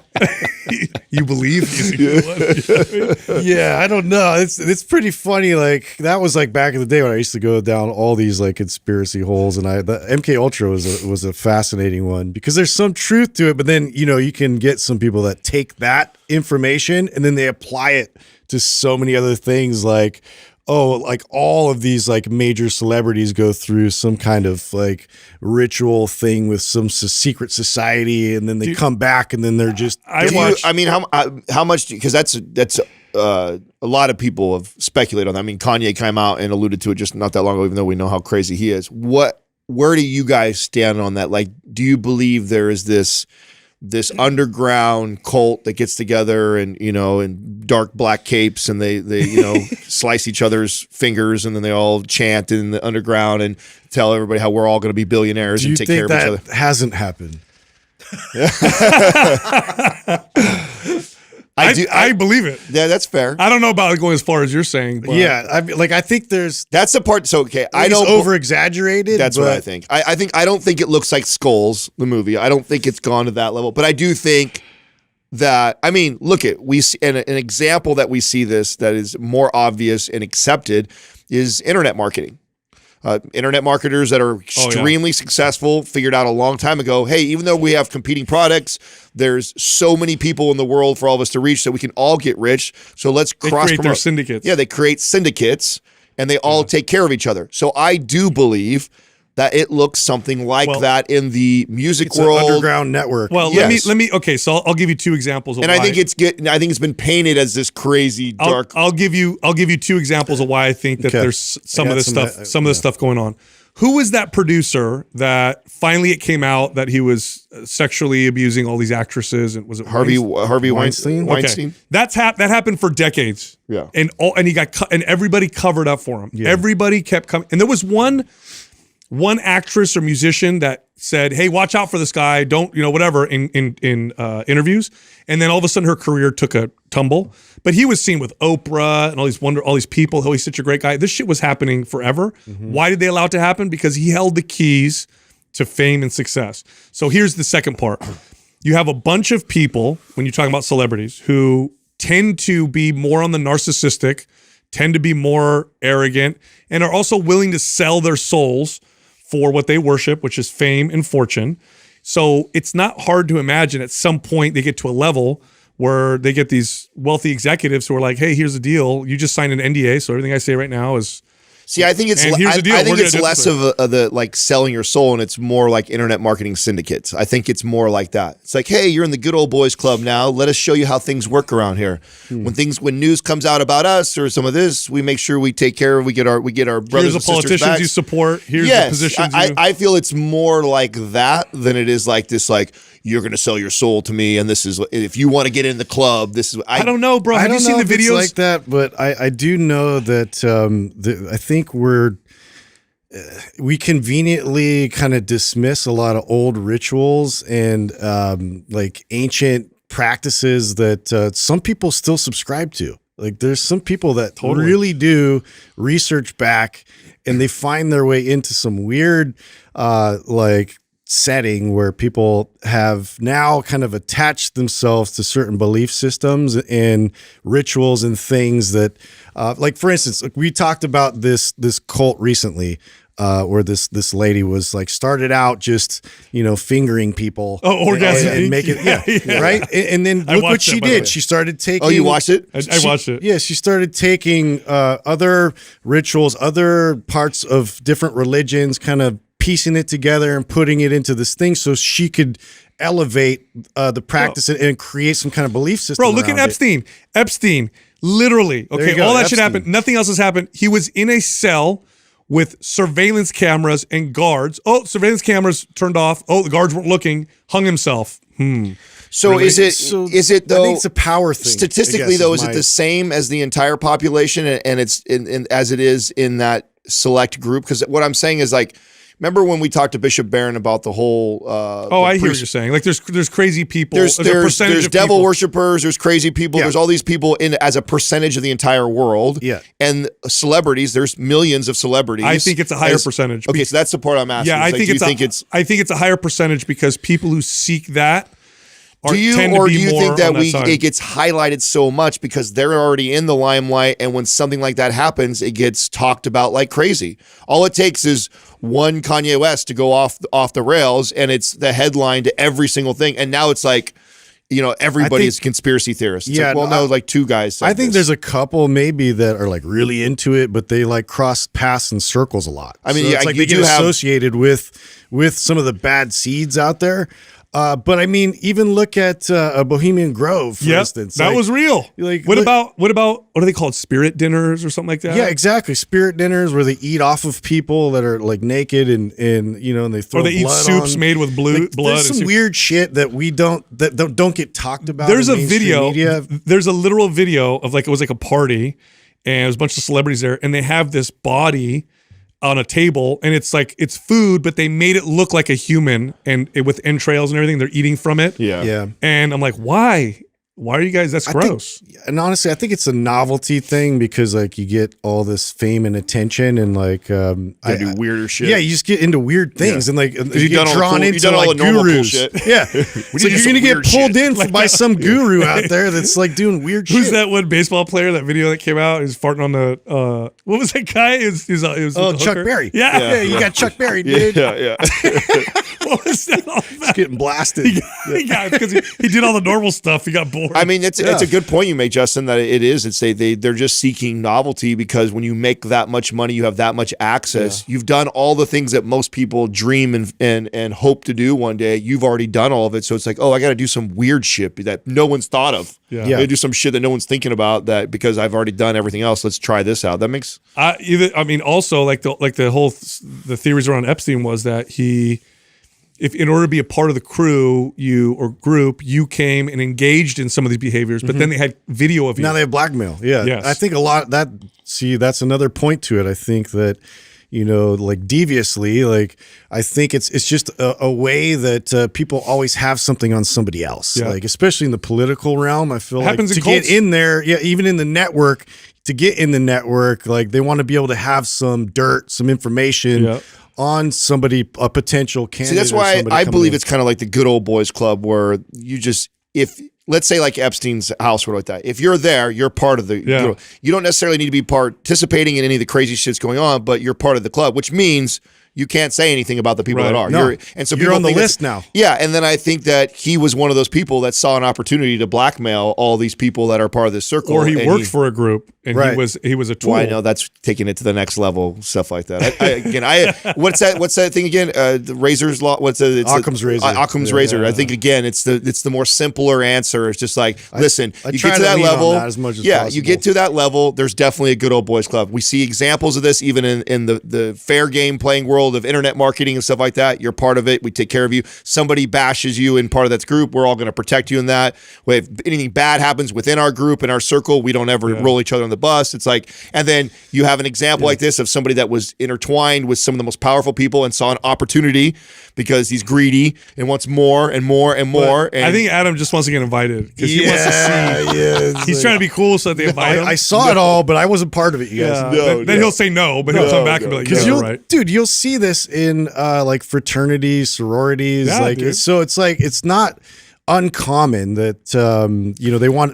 You believe? Yeah, I don't know. It's pretty funny. Like that was like back in the day when I used to go down all these like conspiracy holes, and the MK Ultra was a fascinating one because there's some truth to it, but then you can get some people that take that information and then they apply it to so many other things, like like all of these like major celebrities go through some kind of like ritual thing with some secret society, and then they come back and then they're just How much? Because that's a lot of people have speculated on that. I mean, Kanye came out and alluded to it just not that long ago, even though we know how crazy he is. Where do you guys stand on that? Like, do you believe there is this underground cult that gets together and in dark black capes, and they slice each other's fingers, and then they all chant in the underground and tell everybody how we're all going to be billionaires and take care of each other? that hasn't happened? I believe it. Yeah, that's fair. I don't know about it going as far as you're saying. But Yeah, I think there's That's the part. So okay, I it's don't over exaggerated. That's what I think. I don't think it looks like Skulls, the movie. I don't think it's gone to that level. But I do think that, I mean, look at, we see an example that we see this that is more obvious and accepted is internet marketing. Internet marketers that are extremely successful figured out a long time ago, hey, even though we have competing products, there's so many people in the world for all of us to reach, so we can all get rich. So let's They cross create their syndicates. Yeah, they create syndicates and they all take care of each other. So I do believe that it looks something like that in the music it's world. an underground network. Well, Yes. let me. Okay, so I'll give you two examples of And why. I think it's been painted as this crazy dark. I'll give you two examples of why I think that Okay. there's some I of got this some, stuff stuff going on. Who was that producer that finally it came out that he was sexually abusing all these actresses, and was it Harvey Weinstein? Weinstein. Okay. That happened for decades. Yeah. And he got and everybody covered up for him. Yeah. Everybody kept coming. And there was one actress or musician that said, "Hey, watch out for this guy. Don't, whatever," in interviews. And then all of a sudden her career took a tumble. But he was seen with Oprah and all these people. Oh, he's such a great guy. This shit was happening forever. Mm-hmm. Why did they allow it to happen? Because he held the keys to fame and success. So here's the second part. You have a bunch of people, when you're talking about celebrities, who tend to be more on the narcissistic, tend to be more arrogant, and are also willing to sell their souls for what they worship, which is fame and fortune. So it's not hard to imagine at some point they get to a level where they get these wealthy executives who are like, "Hey, here's the deal. You just signed an NDA, so everything I say right now is..." See, I think it's And here's the deal. I think We're it's gonna do less this of the like selling your soul, and it's more like internet marketing syndicates. I think it's more like that. It's like, hey, you're in the good old boys club now. Let us show you how things work around here. When news comes out about us or some of this, we make sure we take care of. We get our brothers Here's the and sisters politicians back. you support. Here's the positions I feel it's more like that than it is like this. Like, you're going to sell your soul to me, and this is if you want to get in the club. This is I don't know, bro. I Have don't you seen know the if it's videos? like that, but I do know that I think we conveniently kind of dismiss a lot of old rituals and like ancient practices that some people still subscribe to. Like there's some people that really do research back and they find their way into some weird like setting where people have now kind of attached themselves to certain belief systems and rituals and things that like for instance, like we talked about this cult recently where this lady was like started out just fingering people orgasm and make it right and then look what she did. She started taking you watched it? I watched it. Yeah, she started taking other rituals, other parts of different religions, kind of piecing it together and putting it into this thing so she could elevate the practice and create some kind of belief system. Bro, look at Epstein. Epstein, literally. Okay, go, all that Epstein. shit happened. Nothing else has happened. He was in a cell with surveillance cameras and guards. Oh, surveillance cameras turned off. Oh, the guards weren't looking. Hung himself. So Really? is it though? I think it's a power thing. Statistically, though, is it the same as the entire population, and it's as it is in that select group? Because what I'm saying is like, remember when we talked to Bishop Barron about the whole? I hear what you're saying. Like, there's crazy people. There's a percentage there's of devil people. worshipers. There's crazy people. Yeah. There's all these people in as a percentage of the entire world. Yeah. And celebrities. There's millions of celebrities. I think it's a higher percentage. Okay, so that's the part I'm asking. Yeah, I Like, think do you it's. think it's. I think it's a higher percentage because people who seek that. Do you tend to or be do you more think that on side. it gets highlighted so much because they're already in the limelight, and when something like that happens, it gets talked about like crazy? All it takes is one Kanye West to go off the rails, and it's the headline to every single thing. And now it's like, everybody is a conspiracy theorist. It's like, well, no, like two guys said I think this. there's a couple maybe that are like really into it, but they like cross paths in circles a lot. I mean, so yeah, it's like you they do get have- associated with some of the bad seeds out there. But I mean, even look at a Bohemian Grove, for instance. that Like, was real. like, what look- about what are they called? Spirit dinners or something like that? Yeah, exactly. Spirit dinners where they eat off of people that are like naked and they throw Or they eat blood soups on. made with blood. There's and some weird shit that we don't get talked about. There's in a mainstream video. media. There's a literal video of like it was like a party, and there's a bunch of celebrities there, and they have this body on a table, and it's like it's food, but they made it look like a human, and with entrails and everything. They're eating from it. Yeah. And I'm like, why? Why are you guys? That's gross. And honestly, I think it's a novelty thing because like you get all this fame and attention and like I do weirder shit. Yeah, you just get into weird things and like you you've get done all the drawn cool- you've into done all like the normal gurus. bullshit. Yeah, so do you're some gonna get weird pulled shit. in by some guru out there that's like doing weird shit. Who's that one baseball player? That video that came out is farting on the. What was that guy? It was Oh, the Chuck hooker. Berry. Yeah. You got Chuck Berry, dude. Yeah. What was that all He's about? getting blasted. Yeah, because he did all the normal stuff. He got bored. I mean, it's a good point you make, Justin. That it is. It's they're just seeking novelty because when you make that much money, you have that much access. You've done all the things that most people dream and hope to do one day. You've already done all of it, so it's like, oh, I got to do some weird shit that no one's thought of. Yeah. I got to do some shit that no one's thinking about. That because I've already done everything else. Let's try this out. That makes. Also like the whole the theories around Epstein was that if in order to be a part of the crew or group, you came and engaged in some of these behaviors, but then they had video of you. Now they have blackmail. Yeah. Yes. I think a lot of that, that's another point to it. I think that, like deviously, like I think it's just a way that people always have something on somebody else. Yeah. Like, especially in the political realm, I feel Happens like in to get cults. in there, even in the network, to get in the network, like they want to be able to have some dirt, some information. Yeah. On somebody, a potential candidate. See, that's or why somebody I coming believe in. it's kind of like the good old boys club where you just let's say like Epstein's house or like that. If you're there, you're part of the. Yeah. You don't necessarily need to be participating in any of the crazy shit's going on, but you're part of the club, which means you can't say anything about the people Right. that are. No. And so You're people on the think list that's- now. Yeah, and then I think that he was one of those people that saw an opportunity to blackmail all these people that are part of this circle. or he and worked for a group and Right. he was a tool. Well, I know that's taking it to the next level, stuff like that. What's that thing again? The razor's law. What's it? It's Occam's razor. Occam's Yeah, razor. yeah. I think again, it's the more simpler answer. It's just like, listen, I you try get to to that lean on level. that as much as You possible. get to that level. There's definitely a good old boys club. We see examples of this even in the fair game playing world. world of internet marketing and stuff like that. You're part of it. We take care of you. Somebody bashes you in part of that group. We're all going to protect you in that. If anything bad happens within our group, in our circle, we don't ever roll each other on the bus. It's like, and then you have an example like this of somebody that was intertwined with some of the most powerful people and saw an opportunity because he's greedy and wants more and more and more. And I think Adam just wants to get invited because he wants to see. He's trying to be cool so that they invite him. I saw it all, but I wasn't part of it, you guys. Then he'll say no, but he'll come back and be like, Because yeah, right. dude, you'll see this in like fraternities, sororities, dude. so it's like it's not uncommon that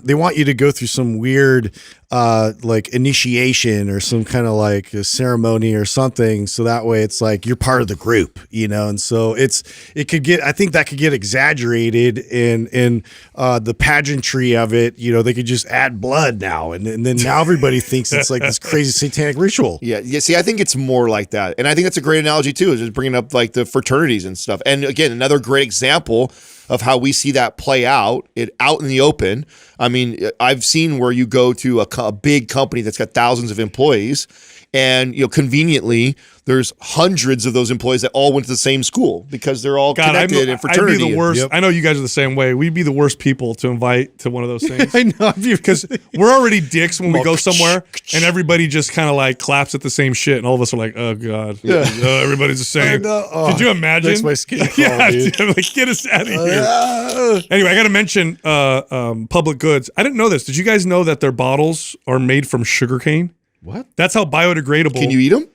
they want you to go through some weird like initiation or some kind of like a ceremony or something, so that way it's like you're part of the group, and so I think that could get exaggerated in the pageantry of it. They could just add blood now, and then now everybody thinks it's like this crazy satanic ritual. Yeah. See, I think it's more like that, and I think that's a great analogy too, is just bringing up like the fraternities and stuff. And again, another great example of how we see that play out in the open. I mean, I've seen where you go to a big company that's got thousands of employees, and conveniently there's hundreds of those employees that all went to the same school because they're all connected in fraternity. I'd be the worst. I know you guys are the same way. We'd be the worst people to invite to one of those things. I know, because we're already dicks when we go somewhere and everybody just kind of like claps at the same shit, and all of us are like, oh god, everybody's the same. Could you imagine? Makes my skin crawl, Yeah, dude. like get us out of here. Anyway, I got to mention Public Goods. I didn't know this. Did you guys know that their bottles are made from sugarcane? What? That's how biodegradable. Can you eat them?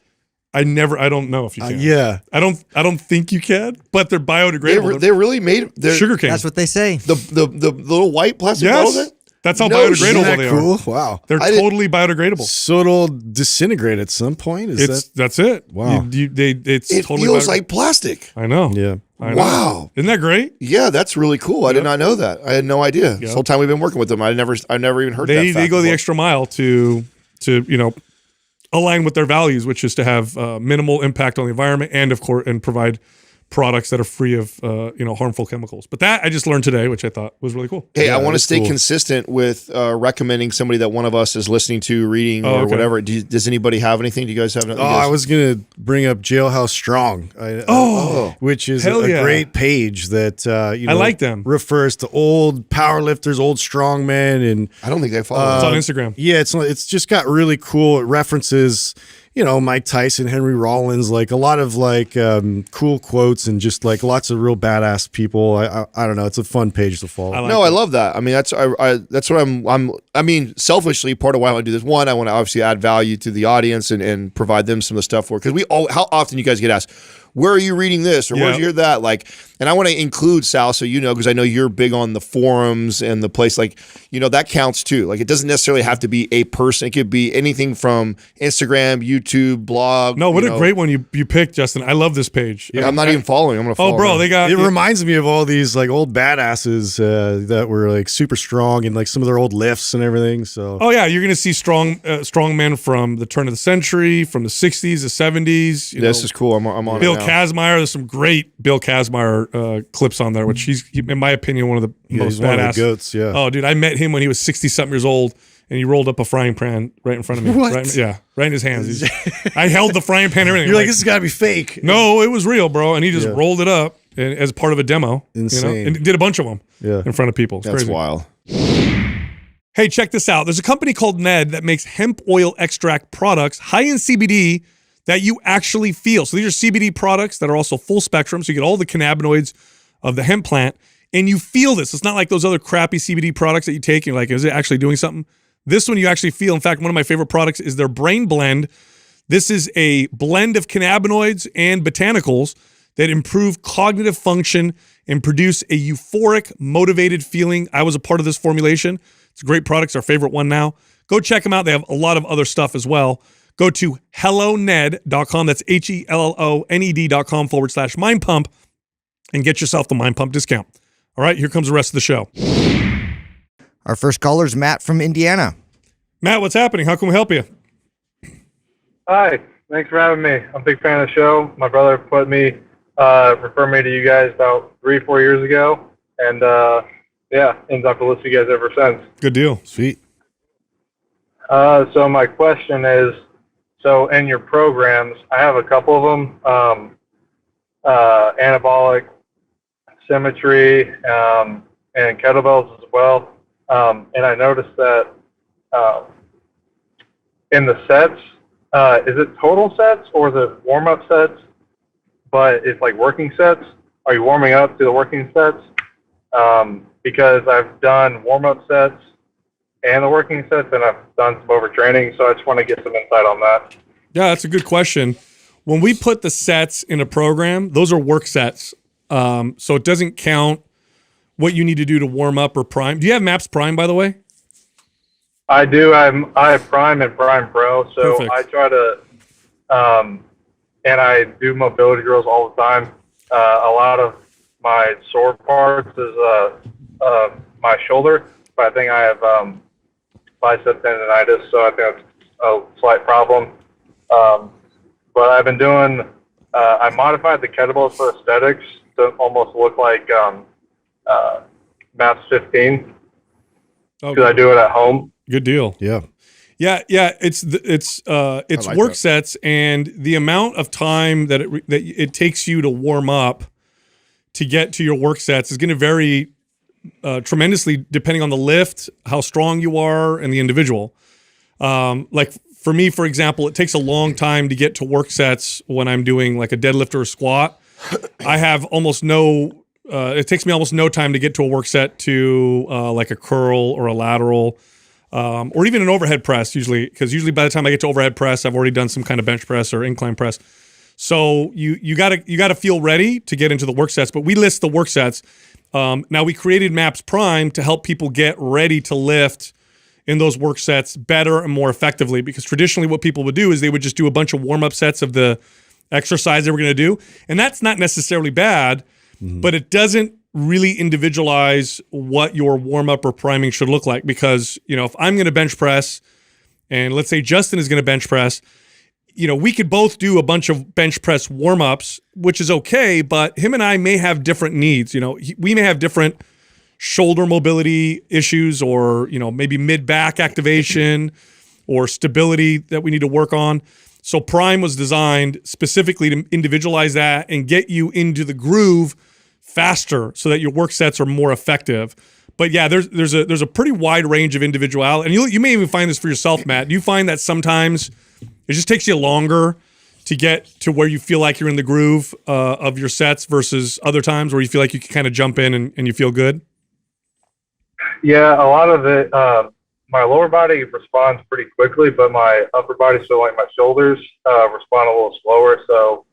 I don't know if you can. Yeah. I don't think you can, but they're biodegradable. They're really made. They're sugarcane. That's what they say. the little white plastic bottle there? That's how No biodegradable shit. Isn't that they cool? are. Wow. They're totally biodegradable. So it'll disintegrate at some point? That's it. Wow. It's It totally feels biodegradable. like plastic. I know. Yeah. I know. Wow. Isn't that great? Yeah, that's really cool. I did not know that. I had no idea. This whole time we've been working with them, I never even heard that. They fact go the before. extra mile to align with their values, which is to have minimal impact on the environment and of course provide products that are free of harmful chemicals. But that I just learned today, which I thought was really cool. Hey, Yeah, I want to that's stay cool. consistent with recommending somebody that one of us is listening to, reading, or okay. whatever. Does anybody have anything? Do you guys have anything? I was going to bring up Jailhouse Strong, which is hell a yeah. great page that I like them. refers to old powerlifters, old strongmen, and I don't think they follow. It's on Instagram. yeah, it's just got really cool. It references Mike Tyson, Henry Rollins, like a lot of like cool quotes and just like lots of real badass people. I don't know. It's a fun page to follow. I love that. I mean, that's what I mean, selfishly, part of why I want to do this. One, I want to obviously add value to the audience and provide them some of the stuff for, because how often you guys get asked, where are you reading this or where'd you hear that? Like, and I want to include Sal, so because I know you're big on the forums and the place, like, that counts too. Like, it doesn't necessarily have to be a person. It could be anything from Instagram, YouTube, blog. No, what a great one you picked, Justin. I love this page. Yeah, I'm not even following. I'm gonna follow. Oh, bro, they got It reminds me of all these like old badasses that were like super strong and like some of their old lifts and everything. So Oh yeah, you're gonna see strong men from the turn of the century, from the '60s, the '70s. This is cool. I'm on Bill it now. Kazmaier. There's some great Bill Kazmaier clips on there, which he's, in my opinion, one of the most he's one of badass. the goats, yeah. Oh, dude, I met him when he was 60-something years old, and he rolled up a frying pan right in front of me. What? Right in his hands. I held the frying pan and everything. You're I'm like, this has got to be fake. no, it was real, bro. And he just rolled it up as part of a demo. Insane. And did a bunch of them in front of people. It's That's crazy. wild. Hey, check this out. There's a company called Ned that makes hemp oil extract products high in CBD that you actually feel. So these are CBD products that are also full spectrum. So you get all the cannabinoids of the hemp plant and you feel this. It's not like those other crappy CBD products that you take and you're like, is it actually doing something? This one you actually feel. In fact, one of my favorite products is their Brain Blend. This is a blend of cannabinoids and botanicals that improve cognitive function and produce a euphoric, motivated feeling. I was a part of this formulation. It's a great product. It's our favorite one now. Go check them out. They have a lot of other stuff as well. Go to helloned.com. That's HELLONED.com/Mind Pump and get yourself the Mind Pump discount. All right, here comes the rest of the show. Our first caller is Matt from Indiana. Matt, what's happening? How can we help you? Hi, thanks for having me. I'm a big fan of the show. My brother referred me to you guys about 3-4 years ago, and ended up to listen to you guys ever since. Good deal. Sweet. So my question is, So in your programs, I have a couple of them, anabolic, symmetry, and kettlebells as well. And I noticed that in the sets, is it total sets or is it warm-up sets? But it's like working sets. Are you warming up to the working sets? Because I've done warm-up sets and the working sets, and I've done some overtraining, so I just want to get some insight on that. Yeah, that's a good question. When we put the sets in a program, those are work sets. So it doesn't count what you need to do to warm up or prime. Do you have MAPS Prime, by the way? I do. I have Prime and Prime Pro, so Perfect. I try to, and I do mobility drills all the time. A lot of my sore parts is my shoulder, but I think I have bicep tendonitis, so I think that's a slight problem. But I've been doing, I modified the kettlebells for aesthetics to almost look like MAPS 15 because I do it at home. Good deal. Yeah. Yeah. It's like work that. sets, and the amount of time that it takes you to warm up to get to your work sets is going to vary tremendously depending on the lift, how strong you are, and the individual. Like for me, for example, it takes a long time to get to work sets when I'm doing like a deadlift or a squat. I have almost no. It takes me almost no time to get to a work set to like a curl or a lateral, or even an overhead press. Because usually by the time I get to overhead press, I've already done some kind of bench press or incline press. So you gotta feel ready to get into the work sets. But we list the work sets. Now we created MAPS Prime to help people get ready to lift in those work sets better and more effectively. Because traditionally, what people would do is they would just do a bunch of warm up sets of the exercise they were going to do, and that's not necessarily bad. But it doesn't really individualize what your warm up or priming should look like. Because, if I'm going to bench press and let's say Justin is going to bench press, we could both do a bunch of bench press warm ups, which is okay. But him and I may have different needs. We may have different shoulder mobility issues or, maybe mid back activation or stability that we need to work on. So Prime was designed specifically to individualize that and get you into the groove faster so that your work sets are more effective. But yeah, there's a pretty wide range of individuality. And you may even find this for yourself, Matt. Do you find that sometimes it just takes you longer to get to where you feel like you're in the groove of your sets versus other times where you feel like you can kind of jump in and you feel good? Yeah, a lot of it, my lower body responds pretty quickly, but my upper body, so like my shoulders, respond a little slower. So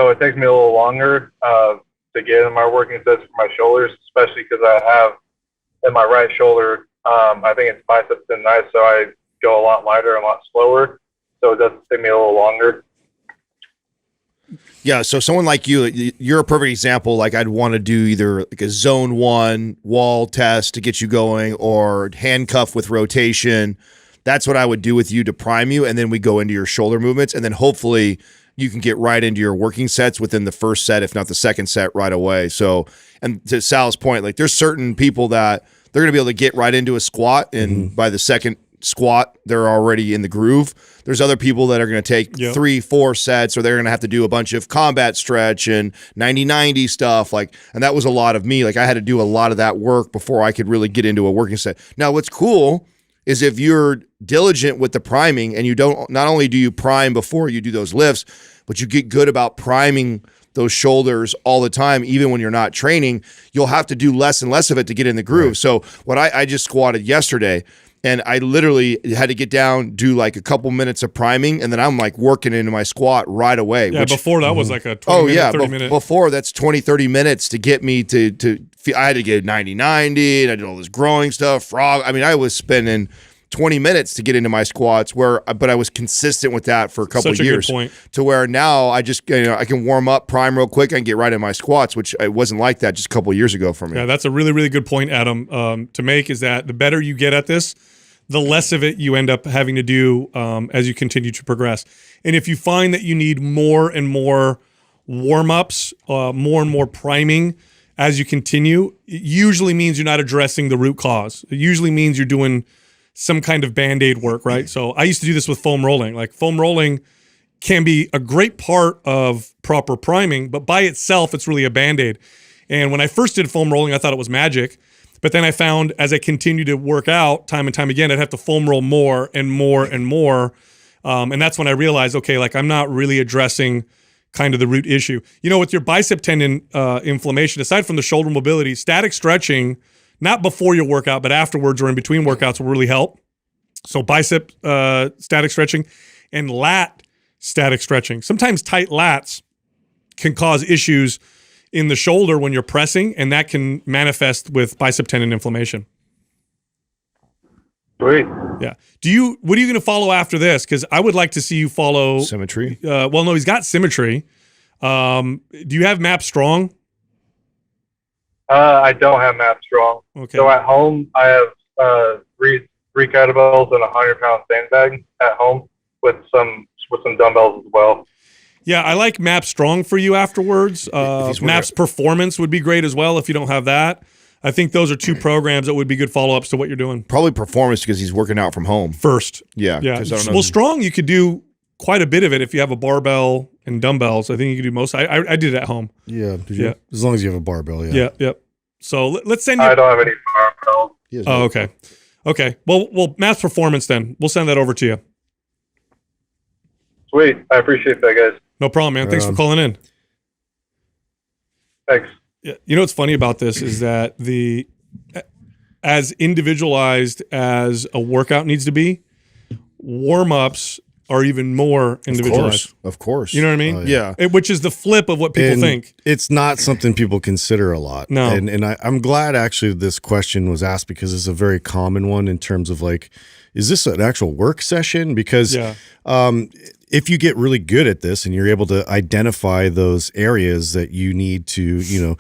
it takes me a little longer to get in my working sets for my shoulders, especially because I have in my right shoulder, I think it's bicep tendonitis, so I go a lot lighter and a lot slower. So it does take me a little longer. Yeah, so someone like you're a perfect example. Like I'd want to do either like a zone 1 wall test to get you going or handcuff with rotation. That's what I would do with you to prime you, and then we go into your shoulder movements, and then hopefully you can get right into your working sets within the first set, if not the second set right away. So, and to Sal's point, like there's certain people that they're going to be able to get right into a squat, and by the second squat, they're already in the groove. There's other people that are going to take 3-4 sets, or they're going to have to do a bunch of combat stretch and 90-90 stuff. And that was a lot of me. Like I had to do a lot of that work before I could really get into a working set. Now, what's cool is if you're diligent with the priming and you don't, not only do you prime before you do those lifts, but you get good about priming those shoulders all the time, even when you're not training, you'll have to do less and less of it to get in the groove. Right. So what I just squatted yesterday, and I literally had to get down, do like a couple minutes of priming, and then I'm like working into my squat right away. Yeah, before that was like a 30 minute. Before that's 20, 30 minutes to get me to I had to get 90-90, and I did all this growing stuff, frog. I mean, I was spending 20 minutes to get into my squats, but I was consistent with that for a couple of years. Good point. To where now I just, I can warm up, prime real quick, and get right in my squats, which it wasn't like that just a couple of years ago for me. Yeah, that's a really, really good point, Adam, to make, is that the better you get at this, the less of it you end up having to do as you continue to progress. And if you find that you need more and more warm-ups, more and more priming as you continue, it usually means you're not addressing the root cause. It usually means you're doing some kind of Band-Aid work, right? So I used to do this with foam rolling. Like foam rolling can be a great part of proper priming, but by itself, it's really a Band-Aid. And when I first did foam rolling, I thought it was magic. But then I found as I continued to work out time and time again, I'd have to foam roll more and more and more. And that's when I realized, okay, like I'm not really addressing kind of the root issue. You know, with your bicep tendon inflammation, aside from the shoulder mobility, static stretching, not before your workout, but afterwards or in between workouts will really help. So bicep static stretching and lat static stretching. Sometimes tight lats can cause issues in the shoulder when you're pressing, and that can manifest with bicep tendon inflammation. Sweet. Yeah. What are you going to follow after this? Because I would like to see you follow Symmetry. Well, no, he's got Symmetry. Do you have Map Strong? I don't have Map Strong. Okay. So at home, I have three kettlebells and a 100-pound sandbag at home with some dumbbells as well. Yeah, I like Map Strong for you afterwards. Maps Performance would be great as well if you don't have that. I think those are two programs that would be good follow-ups to what you're doing. Probably Performance because he's working out from home. First. Yeah. Yeah. 'cause I don't know Well, Strong, you could do quite a bit of it if you have a barbell and dumbbells. I think you could do most. I did it at home. Yeah. Yeah. As long as you have a barbell. Yeah. Yep. So let's send you. I don't have any barbells. Oh, okay. Okay. Well, Maps Performance then. We'll send that over to you. Sweet. I appreciate that, guys. No problem, man. Thanks for calling in. Thanks. Yeah. You know what's funny about this is that as individualized as a workout needs to be, warm-ups are even more individualized. Of course. You know what I mean? Oh, Yeah. Which is the flip of what people And think. it's not something people consider a lot. No. And I'm glad actually this question was asked because it's a very common one in terms of like, is this an actual work session? Because if you get really good at this and you're able to identify those areas that you need to,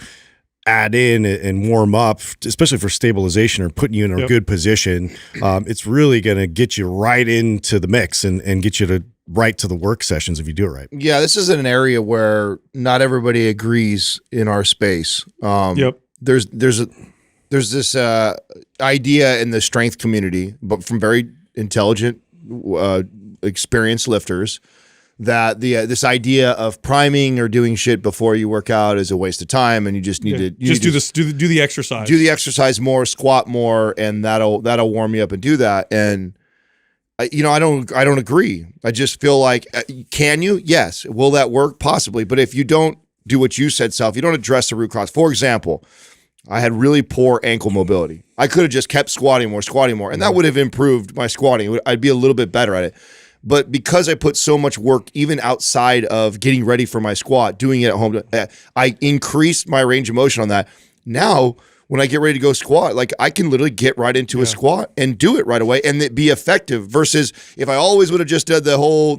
add in and warm up, especially for stabilization or putting you in a good position, it's really going to get you right into the mix and get you to right to the work sessions if you do it right. Yeah, this is an area where not everybody agrees in our space. There's this idea in the strength community, but from very intelligent, experienced lifters, that this idea of priming or doing shit before you work out is a waste of time, and you just need to do the exercise. Do the exercise more, squat more, and that'll warm you up and do that. And I don't agree. I just feel like, can you? Yes. Will that work? Possibly. But if you don't do what you said, Sal, if you don't address the root cause, for example, I had really poor ankle mobility. I could have just kept squatting more, and that would have improved my squatting. I'd be a little bit better at it. But because I put so much work, even outside of getting ready for my squat, doing it at home, I increased my range of motion on that. Now, when I get ready to go squat, like I can literally get right into a squat and do it right away and it be effective versus if I always would have just done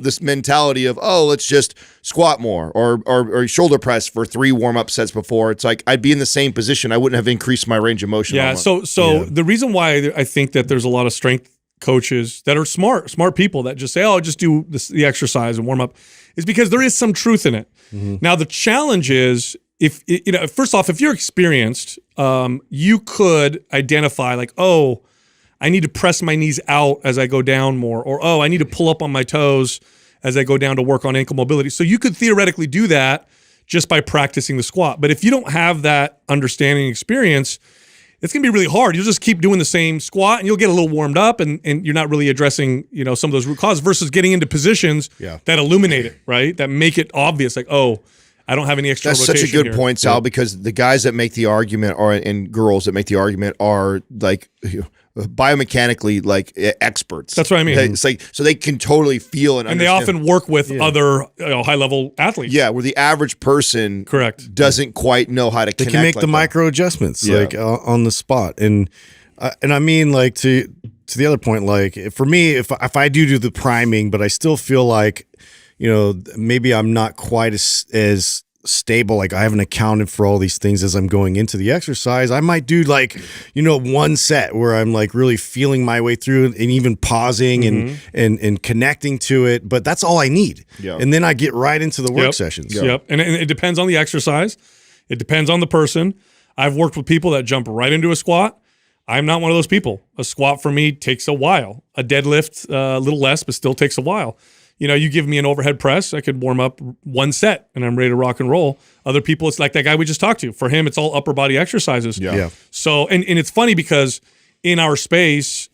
this mentality of, oh, let's just squat more or shoulder press for 3 warm-up sets before. It's like I'd be in the same position. I wouldn't have increased my range of motion. Yeah. So the reason why I think that there's a lot of strength coaches that are smart people that just say, oh, just do the exercise and warm up is because there is some truth in it. Now, the challenge is first off, if you're experienced, you could identify like, oh, I need to press my knees out as I go down more, or, oh, I need to pull up on my toes as I go down to work on ankle mobility. So you could theoretically do that just by practicing the squat. But if you don't have that understanding experience, it's going to be really hard. You'll just keep doing the same squat and you'll get a little warmed up and you're not really addressing, some of those root causes versus getting into positions that illuminate it, right? That make it obvious like, oh, I don't have any extra rotation. That's such a good point, Sal, because the guys that make the argument and girls that make the argument are like biomechanically like experts. That's what I mean. It's like, so they can totally feel and they understand. often work with other high-level athletes. Yeah, where the average person doesn't quite know how to connect. They can make the micro adjustments like on the spot. And I mean, like to the other point, like for me, if I do the priming, but I still feel like, maybe I'm not quite as stable, like I haven't accounted for all these things as I'm going into the exercise, I might do like, one set where I'm like really feeling my way through and even pausing and connecting to it, but that's all I need. And then I get right into the work sessions. And it depends on the exercise. It depends on the person. I've worked with people that jump right into a squat. I'm not one of those people. A squat for me takes a while. A deadlift, a little less, but still takes a while. You know, you give me an overhead press, I could warm up one set and I'm ready to rock and roll. Other people, it's like that guy we just talked to. For him, it's all upper body exercises. Yeah. So, and it's funny because in our space,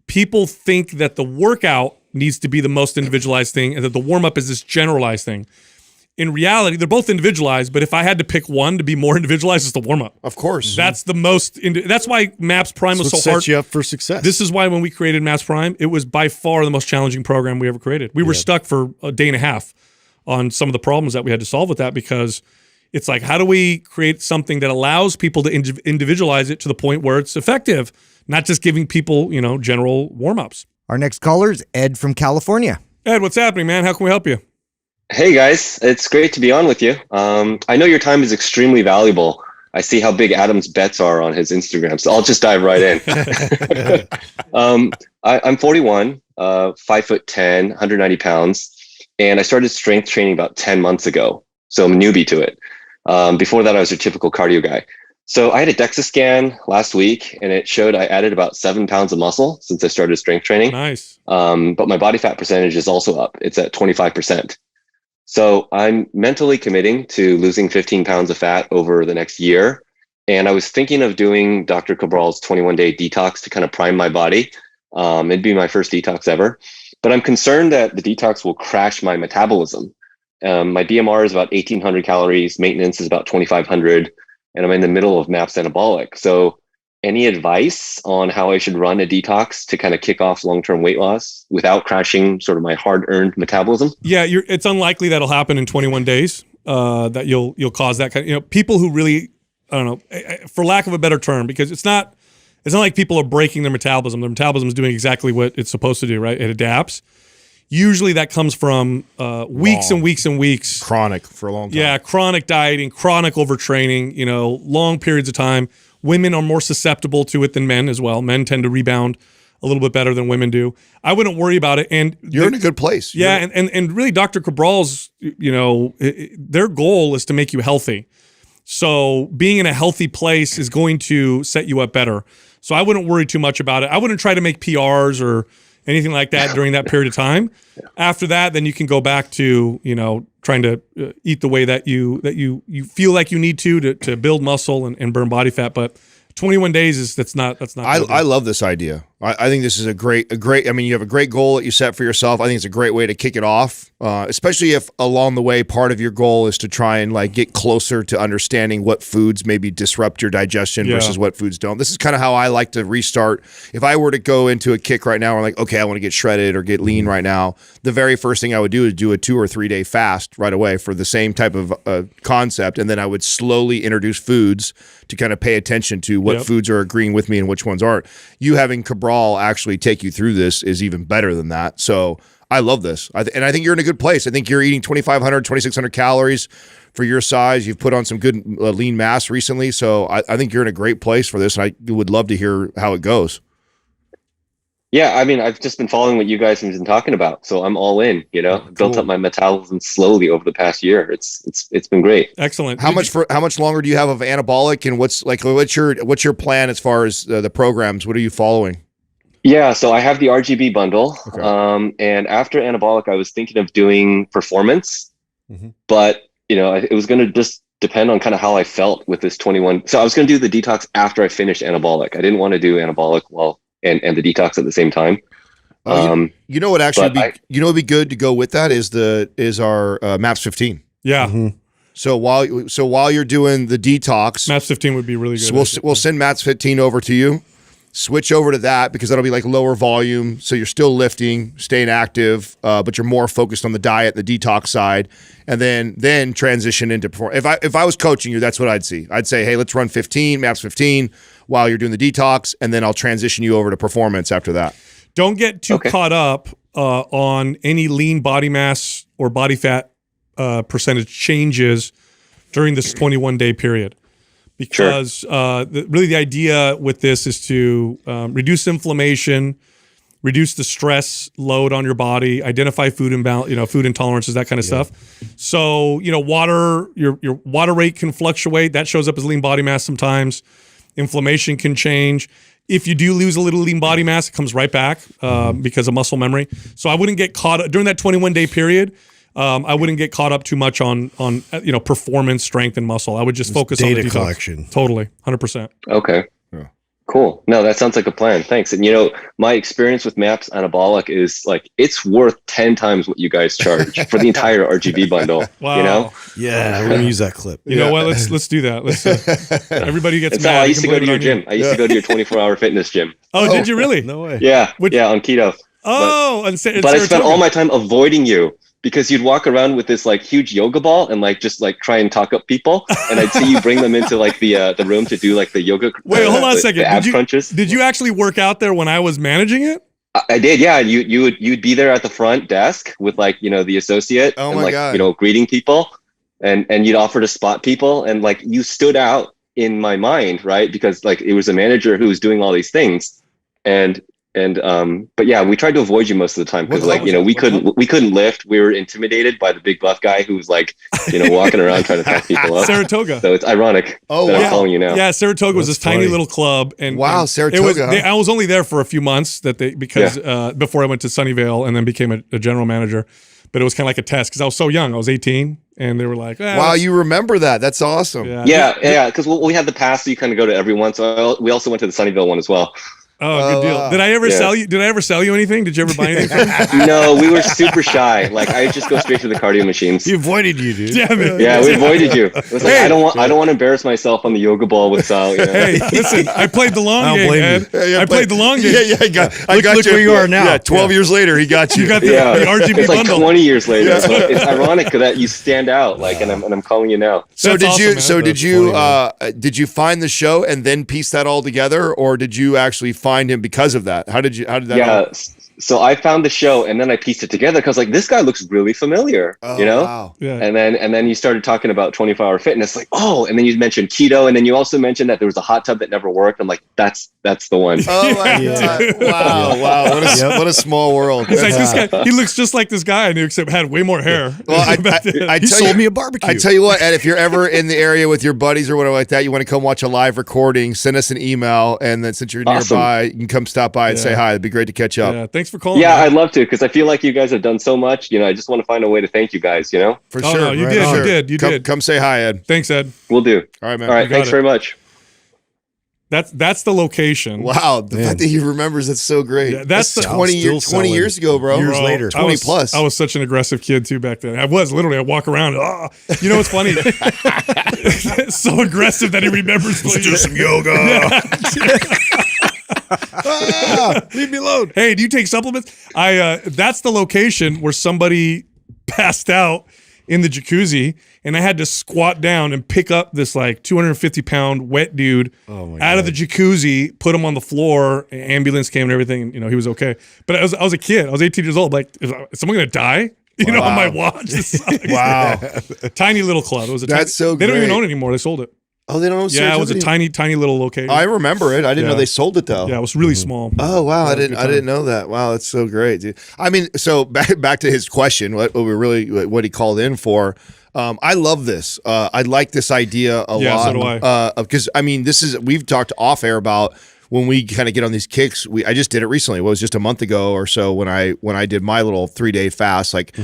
people think that the workout needs to be the most individualized thing and that the warm up is this generalized thing. In reality, they're both individualized, but if I had to pick one to be more individualized, it's the warm up. Of course. That's the most. That's why MAPS Prime was so Sets hard. you up for success. This is why when we created MAPS Prime, it was by far the most challenging program we ever created. We were stuck for a day and a half on some of the problems that we had to solve with that, because it's like, how do we create something that allows people to individualize it to the point where it's effective, not just giving people, you know, general warm-ups. Our next caller is Ed from California. Ed, what's happening, man? How can we help you? Hey guys, it's great to be on with you. I know your time is extremely valuable. I see how big Adam's bets are on his Instagram, so I'll just dive right in. I'm 41, 5'10", 190 pounds, and I started strength training about 10 months ago, so I'm a newbie to it. Before that, I was a typical cardio guy. So I had a DEXA scan last week, and it showed I added about 7 pounds of muscle since I started strength training. Nice. But my body fat percentage is also up. It's at 25%. So I'm mentally committing to losing 15 pounds of fat over the next year. And I was thinking of doing Dr. Cabral's 21-day detox to kind of prime my body. It'd be my first detox ever. But I'm concerned that the detox will crash my metabolism. My BMR is about 1,800 calories. Maintenance is about 2,500. And I'm in the middle of MAPS anabolic. So any advice on how I should run a detox to kind of kick off long-term weight loss without crashing sort of my hard-earned metabolism? Yeah, it's unlikely that'll happen in 21 days. That you'll cause that kind of, you know, people who really, I don't know, for lack of a better term, because it's not like people are breaking their metabolism. Their metabolism is doing exactly what it's supposed to do, right? It adapts. Usually that comes from weeks and weeks and weeks. Chronic for a long time. Yeah, chronic dieting, chronic overtraining, you know, long periods of time. Women are more susceptible to it than men as well. Men tend to rebound a little bit better than women do. I wouldn't worry about it. And You're in a good place. Yeah, and really Dr. Cabral's, you know, their goal is to make you healthy. So being in a healthy place is going to set you up better. So I wouldn't worry too much about it. I wouldn't try to make PRs or anything like that during that period of time. After that, then you can go back to, you know, trying to eat the way that you feel like you need to build muscle and burn body fat. But 21 days that's not. I love this idea. I think this is a great. I mean, you have a great goal that you set for yourself. I think it's a great way to kick it off, especially if along the way part of your goal is to try and like get closer to understanding what foods maybe disrupt your digestion versus what foods don't. This is kind of how I like to restart. If I were to go into a kick right now, or like, okay, I want to get shredded or get lean right now, the very first thing I would do is do a 2 or 3 day fast right away for the same type of concept, and then I would slowly introduce foods to kind of pay attention to what foods are agreeing with me and which ones aren't. You having Cabral actually take you through this is even better than that. So I love this. And I think you're in a good place. I think you're eating 2,500, 2,600 calories for your size. You've put on some good lean mass recently. So I think you're in a great place for this. And I would love to hear how it goes. Yeah, I mean, I've just been following what you guys have been talking about, so I'm all in. You know, built up my metabolism slowly over the past year. It's been great. Excellent. How much longer do you have of anabolic, and what's your plan as far as the programs? What are you following? Yeah, so I have the RGB bundle, and after anabolic, I was thinking of doing performance, but you know, it was going to just depend on kind of how I felt with this 21. So I was going to do the detox after I finished anabolic. I didn't want to do anabolic and the detox at the same time. You know what actually would be good to go with that is our MAPS 15. Yeah. So while you're doing the detox, MAPS 15 would be really good. So we'll send MAPS 15 over to you. Switch over to that because that'll be like lower volume. So you're still lifting, staying active, but you're more focused on the diet, the detox side, and then transition into performance. If I was coaching you, that's what I'd see. I'd say, hey, let's run 15, MAPS 15 while you're doing the detox, and then I'll transition you over to performance after that. Don't get too caught up on any lean body mass or body fat percentage changes during this 21-day period. Because really the idea with this is to reduce inflammation, reduce the stress load on your body, identify food imbalance, food intolerances, that kind of stuff. So, your water rate can fluctuate. That shows up as lean body mass sometimes. Inflammation can change. If you do lose a little lean body mass, it comes right back because of muscle memory. So I wouldn't get caught during that 21-day period. I wouldn't get caught up too much on performance, strength, and muscle. I would just focus on the data detox. collection. Totally, 100%. Okay. Yeah. Cool. No, that sounds like a plan. Thanks. And my experience with MAPS Anabolic is like it's worth 10 times what you guys charge for the entire RGB bundle. Wow. Yeah, we're gonna use that clip. You know what? Let's do that. Let's everybody gets It's mad. how I You used can to go blame to it your on you. gym. I used to go to your 24-hour fitness gym. Oh, did you really? No way. Yeah. Yeah, on keto. Oh, But I spent all my time avoiding you because you'd walk around with this like huge yoga ball and like just like try and talk up people, and I'd see you bring them into like the room to do like the yoga. Wait, hold on a second. The ab crunches. Did you actually work out there when I was managing it? I did, yeah. You'd be there at the front desk with like the associate Oh and my like God. greeting people, and you'd offer to spot people, and like you stood out in my mind, right? Because like it was a manager who was doing all these things, but yeah, we tried to avoid you most of the time because like we couldn't lift. We were intimidated by the big buff guy who was like walking around trying to pack people up. Saratoga. So it's ironic Oh, that wow. I'm calling you now. Yeah, Saratoga was That's this tiny funny. little club, and Wow, and Saratoga, huh? I was only there for a few months before I went to Sunnyvale and then became a general manager. But it was kind of like a test because I was so young. I was 18, and they were like, Wow, that's- you remember that? That's awesome. Yeah, because we had the pass, so you kind of go to every one. So we also went to the Sunnyvale one as well. Oh, good deal. wow. Did I ever Yeah. sell you? Did I ever sell you anything? Did you ever buy anything from me? No, we were super shy. Like I just go straight to the cardio machines. He avoided you, dude. Damn it. Yeah, we avoided you. It was like I don't want to embarrass myself on the yoga ball with Sal. Hey, listen, I played the long I don't game, blame Ed. you. I played the long game. Yeah, I got look you. where you are now. Yeah, 12 years later, he got you. You got the Yeah, RGB it's like bundle. 20 years later. But it's ironic that you stand out. Like, and I'm calling you now. So That's did awesome, you? man. So did That's you? funny, Did you find the show and then piece that all together, or did you actually find him because of that? How did that? Yeah. all- So I found the show and then I pieced it together because like this guy looks really familiar. Oh, you know. Wow. Yeah. And then you started talking about 24-hour fitness, like, oh, and then you mentioned keto, and then you also mentioned that there was a hot tub that never worked. I'm like, that's the one. Oh my Yeah. God! Wow! Wow! What a small world. It's like this guy. He looks just like this guy I knew, except had way more hair. Well, I He tell sold you, me a barbecue. I tell you what, Ed, if you're ever in the area with your buddies or whatever like that, you want to come watch a live recording, send us an email, and then since you're Awesome. nearby, you can come stop by and say hi. It'd be great to catch up. Yeah, thanks for calling. Yeah, man. I'd love to because I feel like you guys have done so much. I just want to find a way to thank you guys. For Oh, sure. no, you Right did, on. you did, you come, did. Come say hi, Ed. Thanks, Ed. We'll do. All right, man. All right, got thanks it. very much. That's the location. Wow, the fact that he remembers that's so great. Yeah, that's the- 20 Still years, 20 years ago, bro. Years Bro, later. 20 plus. I was such an aggressive kid too back then. I was literally. I walk around. You know what's funny? So aggressive that he remembers. Let's do some yoga. Leave me alone. Hey, do you take supplements? That's the location where somebody passed out in the jacuzzi, and I had to squat down and pick up this like 250-pound wet dude Oh my out of the jacuzzi, put him on the floor. Ambulance came and everything. And, he was okay. But I was a kid. I was 18 years old. Like, is someone gonna die? On my watch. This sucks. Wow. Tiny little club. It was a That's tiny, so They don't even great. own it anymore. They sold it. Oh, they don't know. Yeah, it was a Saratoga? tiny little location. I remember it. I didn't know Yeah. they sold it though. Yeah, it was really small. Oh wow, I That was a good didn't know that. Wow, that's so great, dude. I mean, so back to his question, what he called in for. I love this. I like this idea a Yeah, lot. so do I. Because I mean, we've talked off air about when we kind of get on these kicks. I just did it recently. It was just a month ago or so when I did my little 3-day fast. Like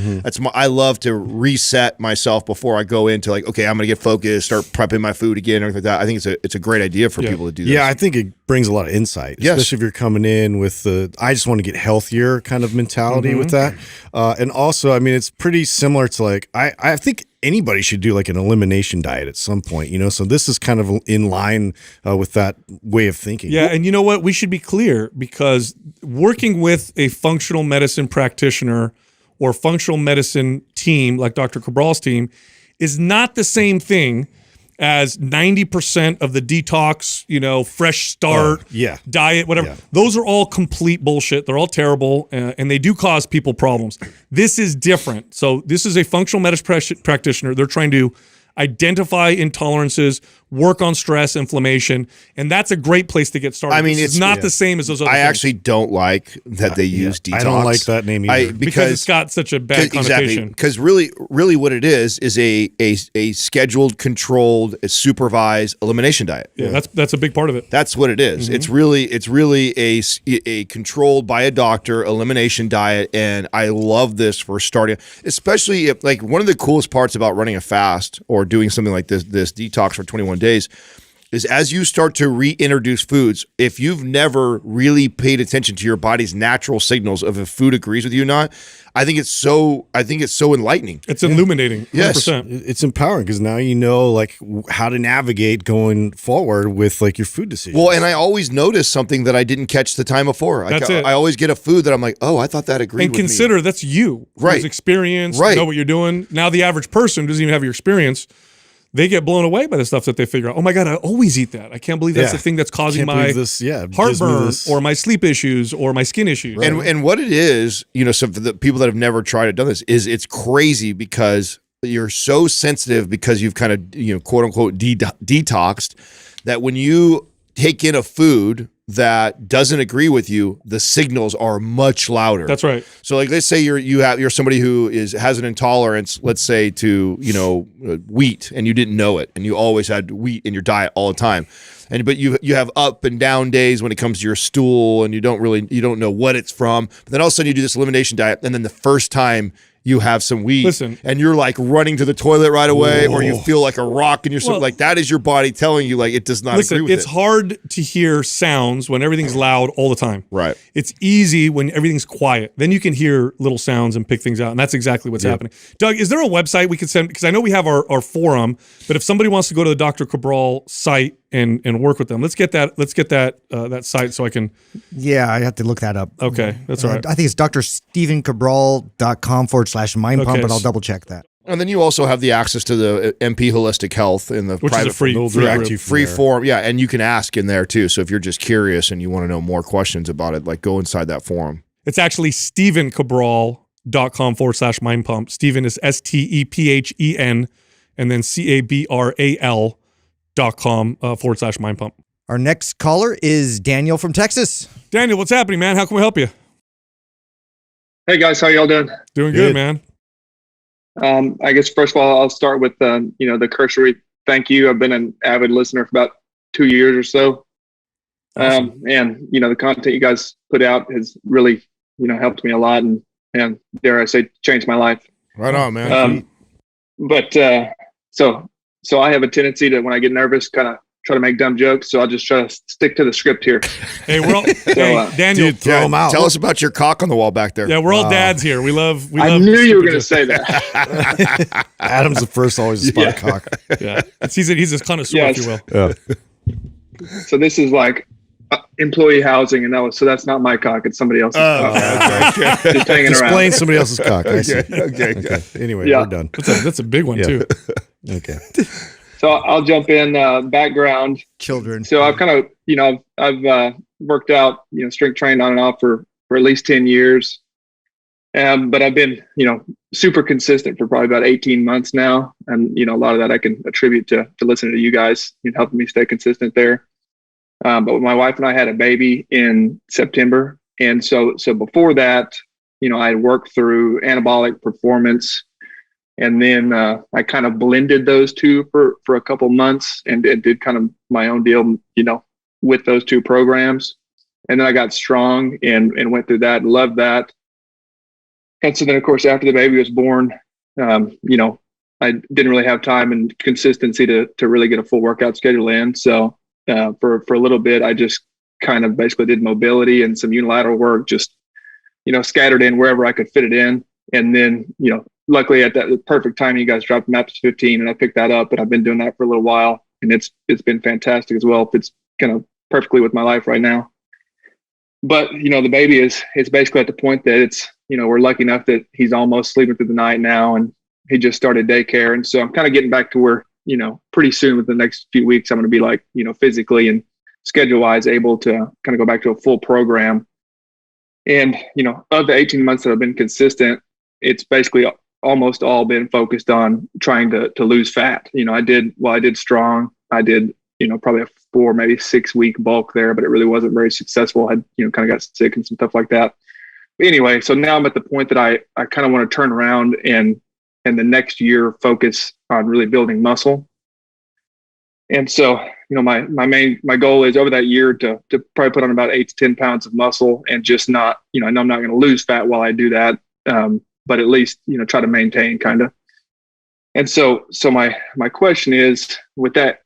I love to reset myself before I go into like, okay, I'm gonna get focused, start prepping my food again, everything like that. I think it's a great idea for people to do. Yeah, this. I think it brings a lot of insight, Yes. especially if you're coming in with the I just want to get healthier kind of mentality with that. And also, I mean, it's pretty similar to like I think anybody should do like an elimination diet at some point, so this is kind of in line with that way of thinking. Yeah, and you know what? We should be clear because working with a functional medicine practitioner or functional medicine team like Dr. Cabral's team is not the same thing as 90% of the detox, fresh start, yeah. diet, whatever. Yeah. Those are all complete bullshit. They're all terrible, and they do cause people problems. This is different. So this is a functional medicine practitioner. They're trying to identify intolerances, work on stress, inflammation, and that's a great place to get started. I mean, it's not the same as those other I things. actually don't like that they use detox. I don't like that name either. because it's got such a bad connotation. Exactly. Because really what it is a scheduled, controlled, supervised elimination diet. Yeah, that's a big part of it. That's what it is. It's really a controlled by a doctor elimination diet, and I love this for starting, especially if, like, one of the coolest parts about running a fast or doing something like this detox for 21 days is as you start to reintroduce foods, if you've never really paid attention to your body's natural signals of if food agrees with you or not, I think it's so enlightening. It's illuminating. 100%. Yes. It's empowering because now you know like how to navigate going forward with like your food decisions. Well, and I always notice something that I didn't catch the time before. That's it. I always get a food that I'm like, oh, I thought that agreed And with consider me. that's you. Right. Who's experienced, Right. know what you're doing. Now the average person doesn't even have your experience. They get blown away by the stuff that they figure out. Oh my God, I always eat that. I can't believe that's Yeah. the thing that's causing Can't my believe this, gives me heartburn this. or my sleep issues or my skin issues. And what it is, so for the people that have never tried or done this, is it's crazy because you're so sensitive because you've kind of, quote unquote, detoxed, that when you take in a food that doesn't agree with you, the signals are much louder. That's right. So, like, let's say you're somebody who has an intolerance, let's say to wheat, and you didn't know it, and you always had wheat in your diet all the time, but you have up and down days when it comes to your stool, and you don't know what it's from. But then all of a sudden you do this elimination diet, and then the first time you have some wheat, Listen. and you're like running to the toilet right away, or you feel like a rock in your stomach. Like, that is your body telling you like it does not agree with it's it. hard to hear sounds when everything's loud all the time. Right. It's easy when everything's quiet. Then you can hear little sounds and pick things out, and that's exactly what's happening. Doug, is there a website we could send? Because I know we have our forum, but if somebody wants to go to the Dr. Cabral site and work with them, let's get that that site so I can. Yeah, I have to look that up. Okay, that's all right. I think it's drstephencabral.com/mind pump, Okay. but I'll double check that. And then you also have the access to the MP Holistic Health in the Which is private a free They'll free direct group. you from free there. forum, yeah, and you can ask in there too. So if you're just curious and you want to know more questions about it, like, go inside that forum. It's actually stephencabral.com/mind pump. Stephen is STEPHEN and then CABRAL.com/mind pump. Our next caller is Daniel from Texas. Daniel, what's happening, man? How can we help you? Hey guys, how y'all doing? Doing Good. good, man. I guess first of all, I'll start with the cursory thank you. I've been an avid listener for about 2 years or so, Awesome. and the content you guys put out has really helped me a lot, and dare I say, changed my life. Right on, man. But so I have a tendency to, when I get nervous, kind of try to make dumb jokes. So I'll just try to stick to the script here. Hey, we're all hey, Daniel. Dude, throw them out. Tell us about your cock on the wall back there. Yeah, we're all dads here. We love. I knew you were going to say that. Adam's the first always to spot a cock. Yeah, he's a connoisseur, Yes. if you will. Yeah. So this is like employee housing, and that's not my cock. It's somebody else's cock. okay. Just hanging around. Explain somebody else's cock. I see. Okay. Anyway, Yeah. we're done. That's a big one Yeah. too. Okay. So I'll jump in background. Children. So I've kind of, I've worked out, strength trained on and off for at least 10 years. But I've been, super consistent for probably about 18 months now. And, a lot of that I can attribute to listening to you guys, helping me stay consistent there. But my wife and I had a baby in September. And so before that, I had worked through anabolic performance. And then I kind of blended those two for a couple months and did kind of my own deal, with those two programs. And then I got strong and went through that and loved that. And so then, of course, after the baby was born, I didn't really have time and consistency to really get a full workout schedule in. So for a little bit, I just kind of basically did mobility and some unilateral work, just, scattered in wherever I could fit it in. And then, luckily at that perfect time, you guys dropped MAPS 15 and I picked that up, and I've been doing that for a little while, and it's been fantastic as well. It's kind of perfectly with my life right now. But, the baby is basically at the point that it's, we're lucky enough that he's almost sleeping through the night now, and he just started daycare. And so I'm kind of getting back to where, pretty soon within the next few weeks, I'm going to be like, physically and schedule wise able to kind of go back to a full program. And, of the 18 months that I've been consistent, it's basically almost all been focused on trying to lose fat. I did strong. I did, probably a 4, maybe 6 week bulk there, but it really wasn't very successful. I, kind of got sick and some stuff like that. But anyway, so now I'm at the point that I kind of want to turn around and the next year focus on really building muscle. And so, my goal is over that year to probably put on about 8 to 10 pounds of muscle and just not, I know I'm not going to lose fat while I do that. But at least, try to maintain kind of. And so my question is with that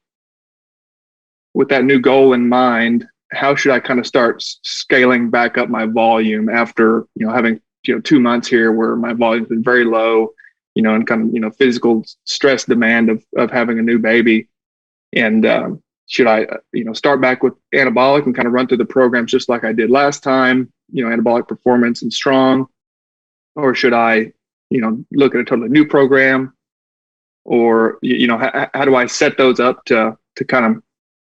new goal in mind, how should I kind of start scaling back up my volume after, having, 2 months here where my volume's been very low, and kind of, physical stress demand of having a new baby. And should I, start back with anabolic and kind of run through the programs just like I did last time, anabolic performance and strong, or should I, look at a totally new program, or, how do I set those up to kind of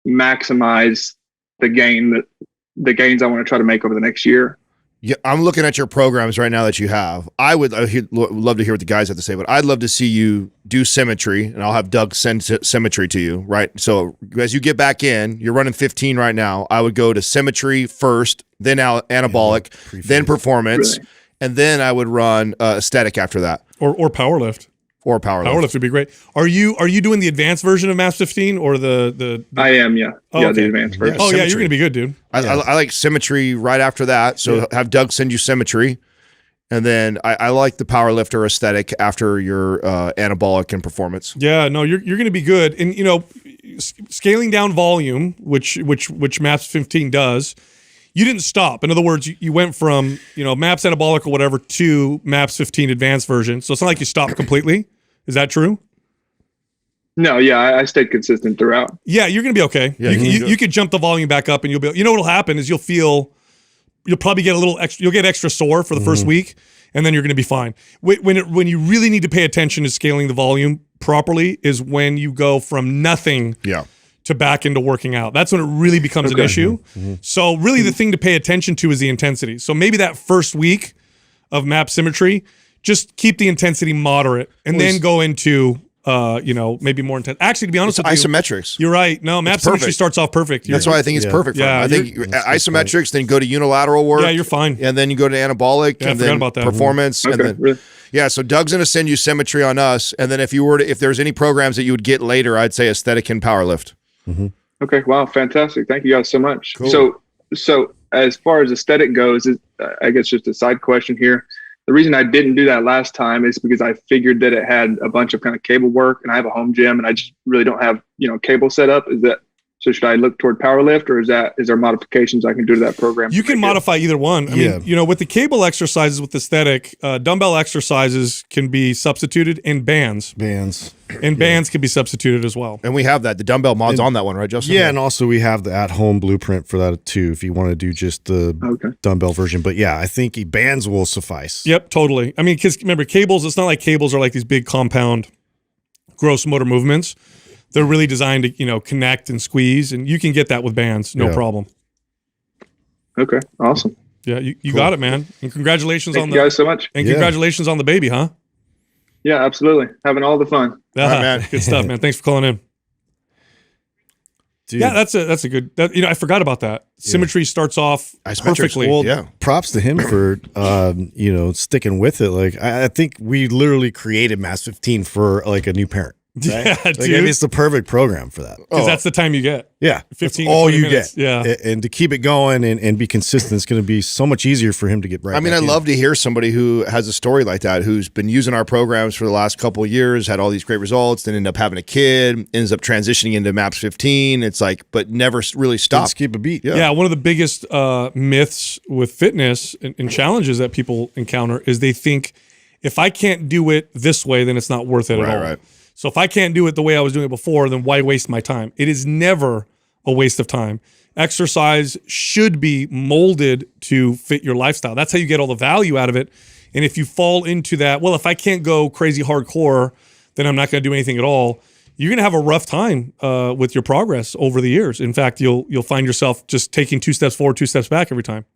maximize the gains I want to try to make over the next year? Yeah, I'm looking at your programs right now that you have. I would love to hear what the guys have to say, but I'd love to see you do Symmetry, and I'll have Doug send Symmetry to you, right? So as you get back in, you're running 15 right now. I would go to Symmetry first, then anabolic, then performance, really? And then I would run aesthetic after that. Or powerlift. Or powerlift. Powerlift would be great. Are you doing the advanced version of MAPS 15 or the I am, yeah. Oh, yeah, okay. The advanced version. Oh, yeah, you're going to be good, dude. I like Symmetry right after that. So have Doug send you Symmetry. And then I like the powerlift or aesthetic after your anabolic and performance. Yeah, no, you're going to be good. And, scaling down volume, which MAPS 15 does, you didn't stop. In other words, you went from, MAPS anabolic or whatever to MAPS 15 advanced version. So it's not like you stopped completely. Is that true? No, yeah, I stayed consistent throughout. Yeah, you're going to be okay. Yeah, you could jump the volume back up and you'll be, what'll happen is you'll probably get a little extra, you'll get extra sore for the first week, and then you're going to be fine. When you really need to pay attention to scaling the volume properly is when you go from nothing to back into working out. That's when it really becomes an issue. So really the thing to pay attention to is the intensity. So maybe that first week of MAPS Symmetry, just keep the intensity moderate and then go into maybe more intense. Actually, to be honest with you, isometrics. You're right. No, MAPS Symmetry starts off perfect. That's why I think it's perfect for him. I think isometrics, then go to unilateral work. Yeah, you're fine. And then you go to anabolic and then about that. Performance. Okay. And then, yeah, so Doug's going to send you Symmetry on us. And then if there's any programs that you would get later, I'd say aesthetic and powerlift. Okay. Wow. Fantastic. Thank you guys so much. Cool. So as far as aesthetic goes, I guess just a side question here. The reason I didn't do that last time is because I figured that it had a bunch of kind of cable work, and I have a home gym and I just really don't have, cable set up. So should I look toward powerlift, or is there modifications I can do to that program? You can modify either one. I mean, with the cable exercises with aesthetic, dumbbell exercises can be substituted, and bands can be substituted as well. And we have that. The dumbbell mod's on that one, right, Justin? Yeah, and also we have the at-home blueprint for that too, if you want to do just the dumbbell version. But yeah, I think bands will suffice. Yep, totally. I mean, because remember, cables, it's not like cables are like these big compound gross motor movements. They're really designed to, connect and squeeze, and you can get that with bands, no problem. Okay, awesome. Yeah, you got it, man. And congratulations Thank you guys so much. And congratulations on the baby, huh? Yeah, absolutely. Having all the fun. All right, man. Good stuff, man. Thanks for calling in. Dude. Yeah, that's a good. I forgot about that. Symmetry starts off perfectly. Well, props to him for sticking with it. Like I think we literally created MAPS 15 for like a new parent. Right? Yeah, dude. I mean, it's the perfect program for that. Because that's the time you get. Yeah. 15 all you minutes. get. Yeah. And to keep it going and be consistent, it's going to be so much easier for him to get right. I mean, I love to hear somebody who has a story like that, who's been using our programs for the last couple of years, had all these great results, then end up having a kid, ends up transitioning into MAPS 15. It's like, but never really stopped. Just keep a beat. Yeah. One of the biggest myths with fitness and challenges that people encounter is they think, if I can't do it this way, then it's not worth it at all. Right. So if I can't do it the way I was doing it before, then why waste my time? It is never a waste of time. Exercise should be molded to fit your lifestyle. That's how you get all the value out of it. And if you fall into that, well, if I can't go crazy hardcore, then I'm not going to do anything at all. You're going to have a rough time with your progress over the years. In fact, you'll find yourself just taking 2 steps forward, 2 steps back every time.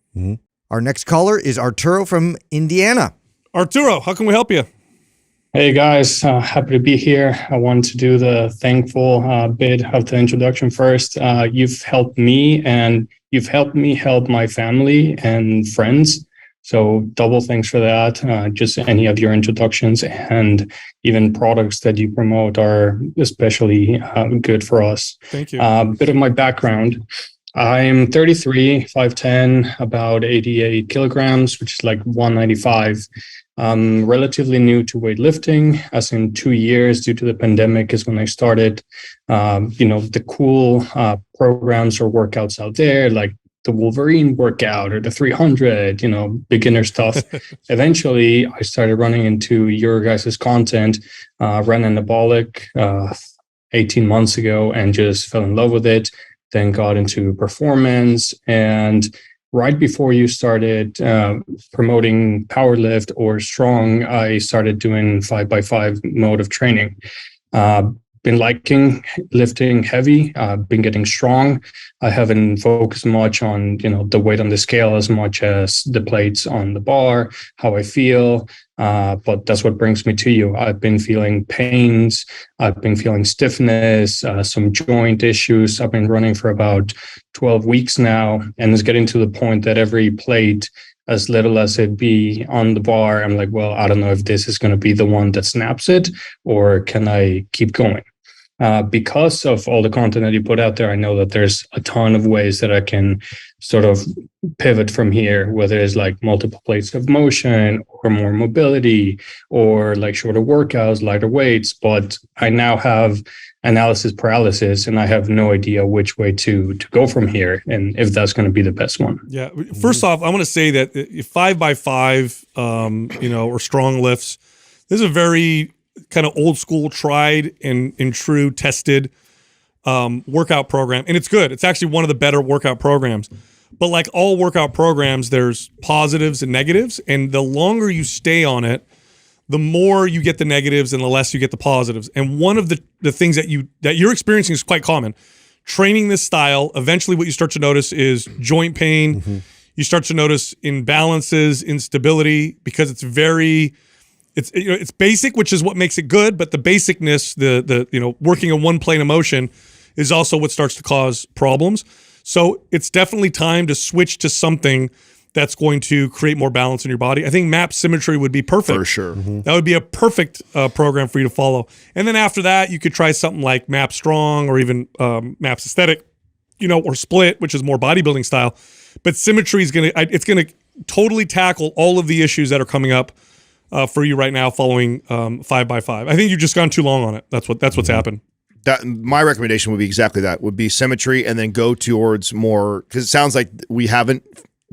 Our next caller is Arturo from Indiana. Arturo, how can we help you? Hey guys, happy to be here. I want to do the thankful bit of the introduction first. You've helped me and you've helped me help my family and friends. So double thanks for that. Just any of your introductions and even products that you promote are especially good for us. Thank you. Bit of my background. I'm 33, 5'10", about 88 kilograms, which is like 195. Relatively new to weightlifting, as in 2 years due to the pandemic is when I started. The cool programs or workouts out there, like the Wolverine workout or the 300, beginner stuff. Eventually, I started running into your guys' content, ran anabolic 18 months ago and just fell in love with it. Then got into performance, and right before you started promoting powerlift or strong, I started doing 5x5 mode of training. Been liking lifting heavy, been getting strong. I haven't focused much on, the weight on the scale as much as the plates on the bar, how I feel. But that's what brings me to you. I've been feeling pains. I've been feeling stiffness, some joint issues. I've been running for about 12 weeks now, and it's getting to the point that every plate, as little as it be on the bar, I'm like, well, I don't know if this is going to be the one that snaps it, or can I keep going? Because of all the content that you put out there, I know that there's a ton of ways that I can sort of pivot from here, whether it's like multiple plates of motion or more mobility or like shorter workouts, lighter weights. But I now have analysis paralysis and I have no idea which way to go from here and if that's going to be the best one. Yeah. First off, I want to say that 5x5, or strong lifts, this is a very kind of old school, tried and true, tested workout program. And it's good. It's actually one of the better workout programs. But like all workout programs, there's positives and negatives. And the longer you stay on it, the more you get the negatives and the less you get the positives. And one of the things that you're experiencing is quite common. Training this style, eventually what you start to notice is joint pain. Mm-hmm. You start to notice imbalances, instability, because it's basic, which is what makes it good, but the basicness, the working in one plane of motion is also what starts to cause problems. So it's definitely time to switch to something that's going to create more balance in your body. I think MAP Symmetry would be perfect. For sure. Mm-hmm. That would be a perfect program for you to follow. And then after that, you could try something like MAP Strong or even MAPS Aesthetic, or Split, which is more bodybuilding style. But Symmetry is going to totally tackle all of the issues that are coming up for you right now following 5x5. I think you've just gone too long on it. That's what's happened. My recommendation would be exactly that. Would be Symmetry, and then go towards more, because it sounds like we haven't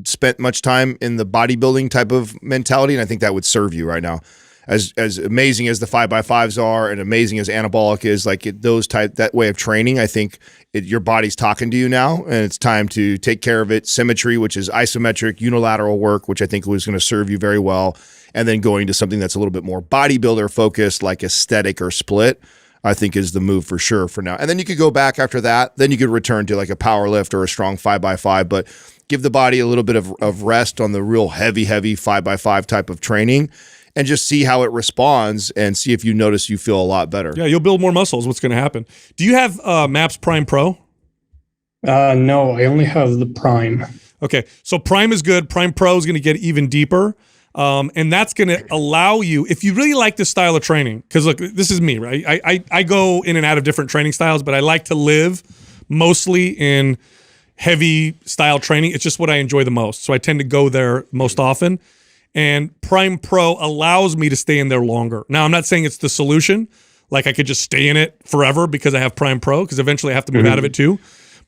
spent much time in the bodybuilding type of mentality, and I think that would serve you right now. As amazing as the 5x5s are, and amazing as anabolic is, like that way of training, I think your body's talking to you now, and it's time to take care of it. Symmetry, which is isometric unilateral work, which I think was going to serve you very well, and then going to something that's a little bit more bodybuilder focused, like Aesthetic or Split, I think is the move for sure for now. And then you could go back after that. Then you could return to like a power lift or a strong 5x5, but give the body a little bit of rest on the real heavy 5x5 type of training, and just see how it responds and see if you notice you feel a lot better. Yeah, you'll build more muscles. What's going to happen? Do you have MAPS Prime Pro? No, I only have the Prime. Okay, so Prime is good. Prime Pro is going to get even deeper. And that's going to allow you, if you really like this style of training, because look, this is me, right? I go in and out of different training styles, but I like to live mostly in heavy style training. It's just what I enjoy the most. So I tend to go there most often. And Prime Pro allows me to stay in there longer. Now, I'm not saying it's the solution. Like I could just stay in it forever because I have Prime Pro, because eventually I have to move out of it too.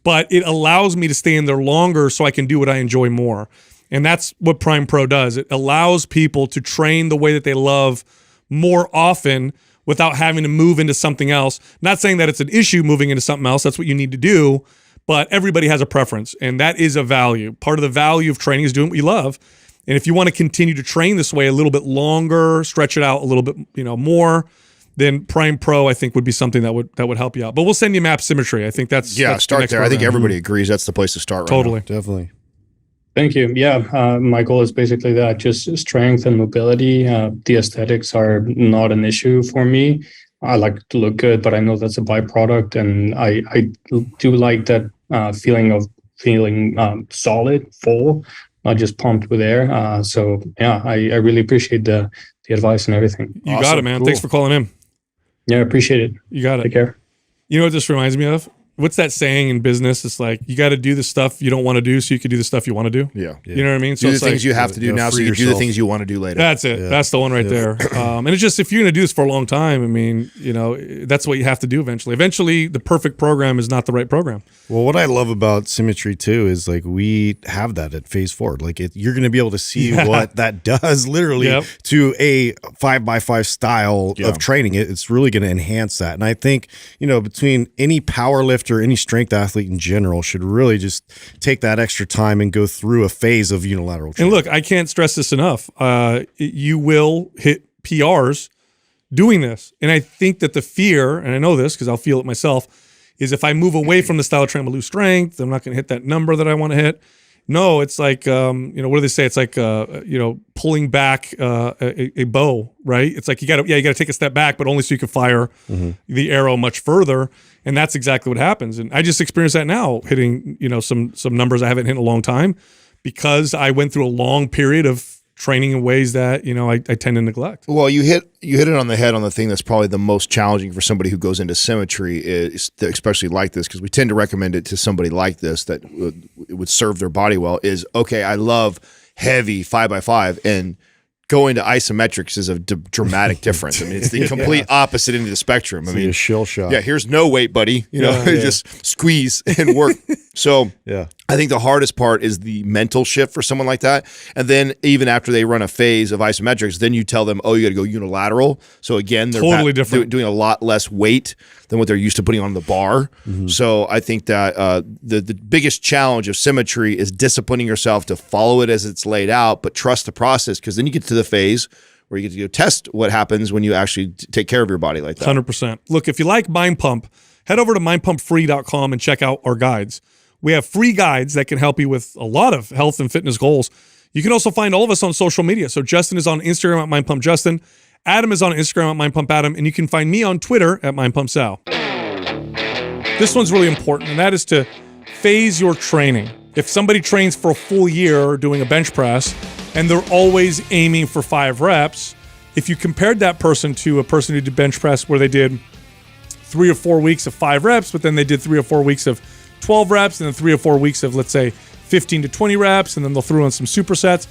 But it allows me to stay in there longer so I can do what I enjoy more. And that's what Prime Pro does. It allows people to train the way that they love more often without having to move into something else. Not saying that it's an issue moving into something else. That's what you need to do. But everybody has a preference, and that is a value. Part of the value of training is doing what you love. And if you want to continue to train this way a little bit longer, stretch it out a little bit, more, then Prime Pro, I think, would be something that would help you out. But we'll send you MAP Symmetry. I think that's start the there. I think everybody agrees that's the place to start. Totally, right now. Definitely. Thank you. Yeah, my goal is basically that, just strength and mobility. The aesthetics are not an issue for me. I like to look good, but I know that's a byproduct, and I do like that feeling of feeling solid, full, not just pumped with air. So yeah, I really appreciate the advice and everything. You got it, man. Cool. Thanks for calling in. Yeah, I appreciate it. You got it. Take care. You know what this reminds me of? What's that saying in business? It's like, you got to do the stuff you don't want to do so you can do the stuff you want to do. Yeah. You know what I mean? Do the it's things you have to do now so you can do the yourself. things you want to do later. That's it. That's the one right there. And it's just, if you're going to do this for a long time, I mean, you know, that's what you have to do eventually. Eventually, the perfect program is not the right program. Well, what I love about Symmetry too is like we have that at Phase 4. Like you're going to be able to see what that does literally to a 5x5 style of training. It's really going to enhance that. And I think, you know, between any power lifter, any strength athlete in general should really just take that extra time and go through a phase of unilateral training. And look, I can't stress this enough. You will hit PRs doing this. And I think that the fear, and I know this because I'll feel it myself, is if I move away from the style of training, I'm gonna lose strength. I'm not going to hit that number that I want to hit. No, it's like, you know, what do they say? It's like, you know, pulling back a bow, right? It's like you got to take a step back, but only so you can fire the arrow much further. And that's exactly what happens. And I just experienced that now, hitting, you know, some numbers I haven't hit in a long time, because I went through a long period of training in ways that, you know, I tend to neglect. Well, you hit it on the head on the thing that's probably the most challenging for somebody who goes into Symmetry, is especially like this, because we tend to recommend it to somebody like this that would serve their body well, is, okay, I love heavy 5x5, and going to isometrics is a dramatic difference. I mean, it's the complete opposite end of the spectrum. I mean, a shill shot. Yeah, here's no weight, buddy. You know, just squeeze and work. So I think the hardest part is the mental shift for someone like that. And then even after they run a phase of isometrics, then you tell them, oh, you got to go unilateral. So again, they're totally different, doing a lot less weight than what they're used to putting on the bar. So I think that the biggest challenge of Symmetry is disciplining yourself to follow it as it's laid out, but trust the process, because then you get to the phase where you get to go test what happens when you actually take care of your body like that. 100%. Look, if you like Mind Pump, head over to mindpumpfree.com and check out our guides. We have free guides that can help you with a lot of health and fitness goals. You can also find all of us on social media. So Justin is on Instagram at mindpumpjustin. Adam is on Instagram at mindpumpadam. And you can find me on Twitter at mindpumpsal. This one's really important, and that is to phase your training. If somebody trains for a full year doing a bench press and they're always aiming for 5 reps, if you compared that person to a person who did bench press where they did 3 or 4 weeks of 5 reps, but then they did 3 or 4 weeks of 12 reps, and then 3 or 4 weeks of, let's say, 15 to 20 reps, and then they'll throw in some supersets.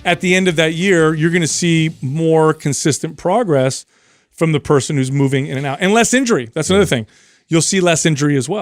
At the end of that year, you're going to see more consistent progress from the person who's moving in and out, and less injury. That's another thing. You'll see less injury as well.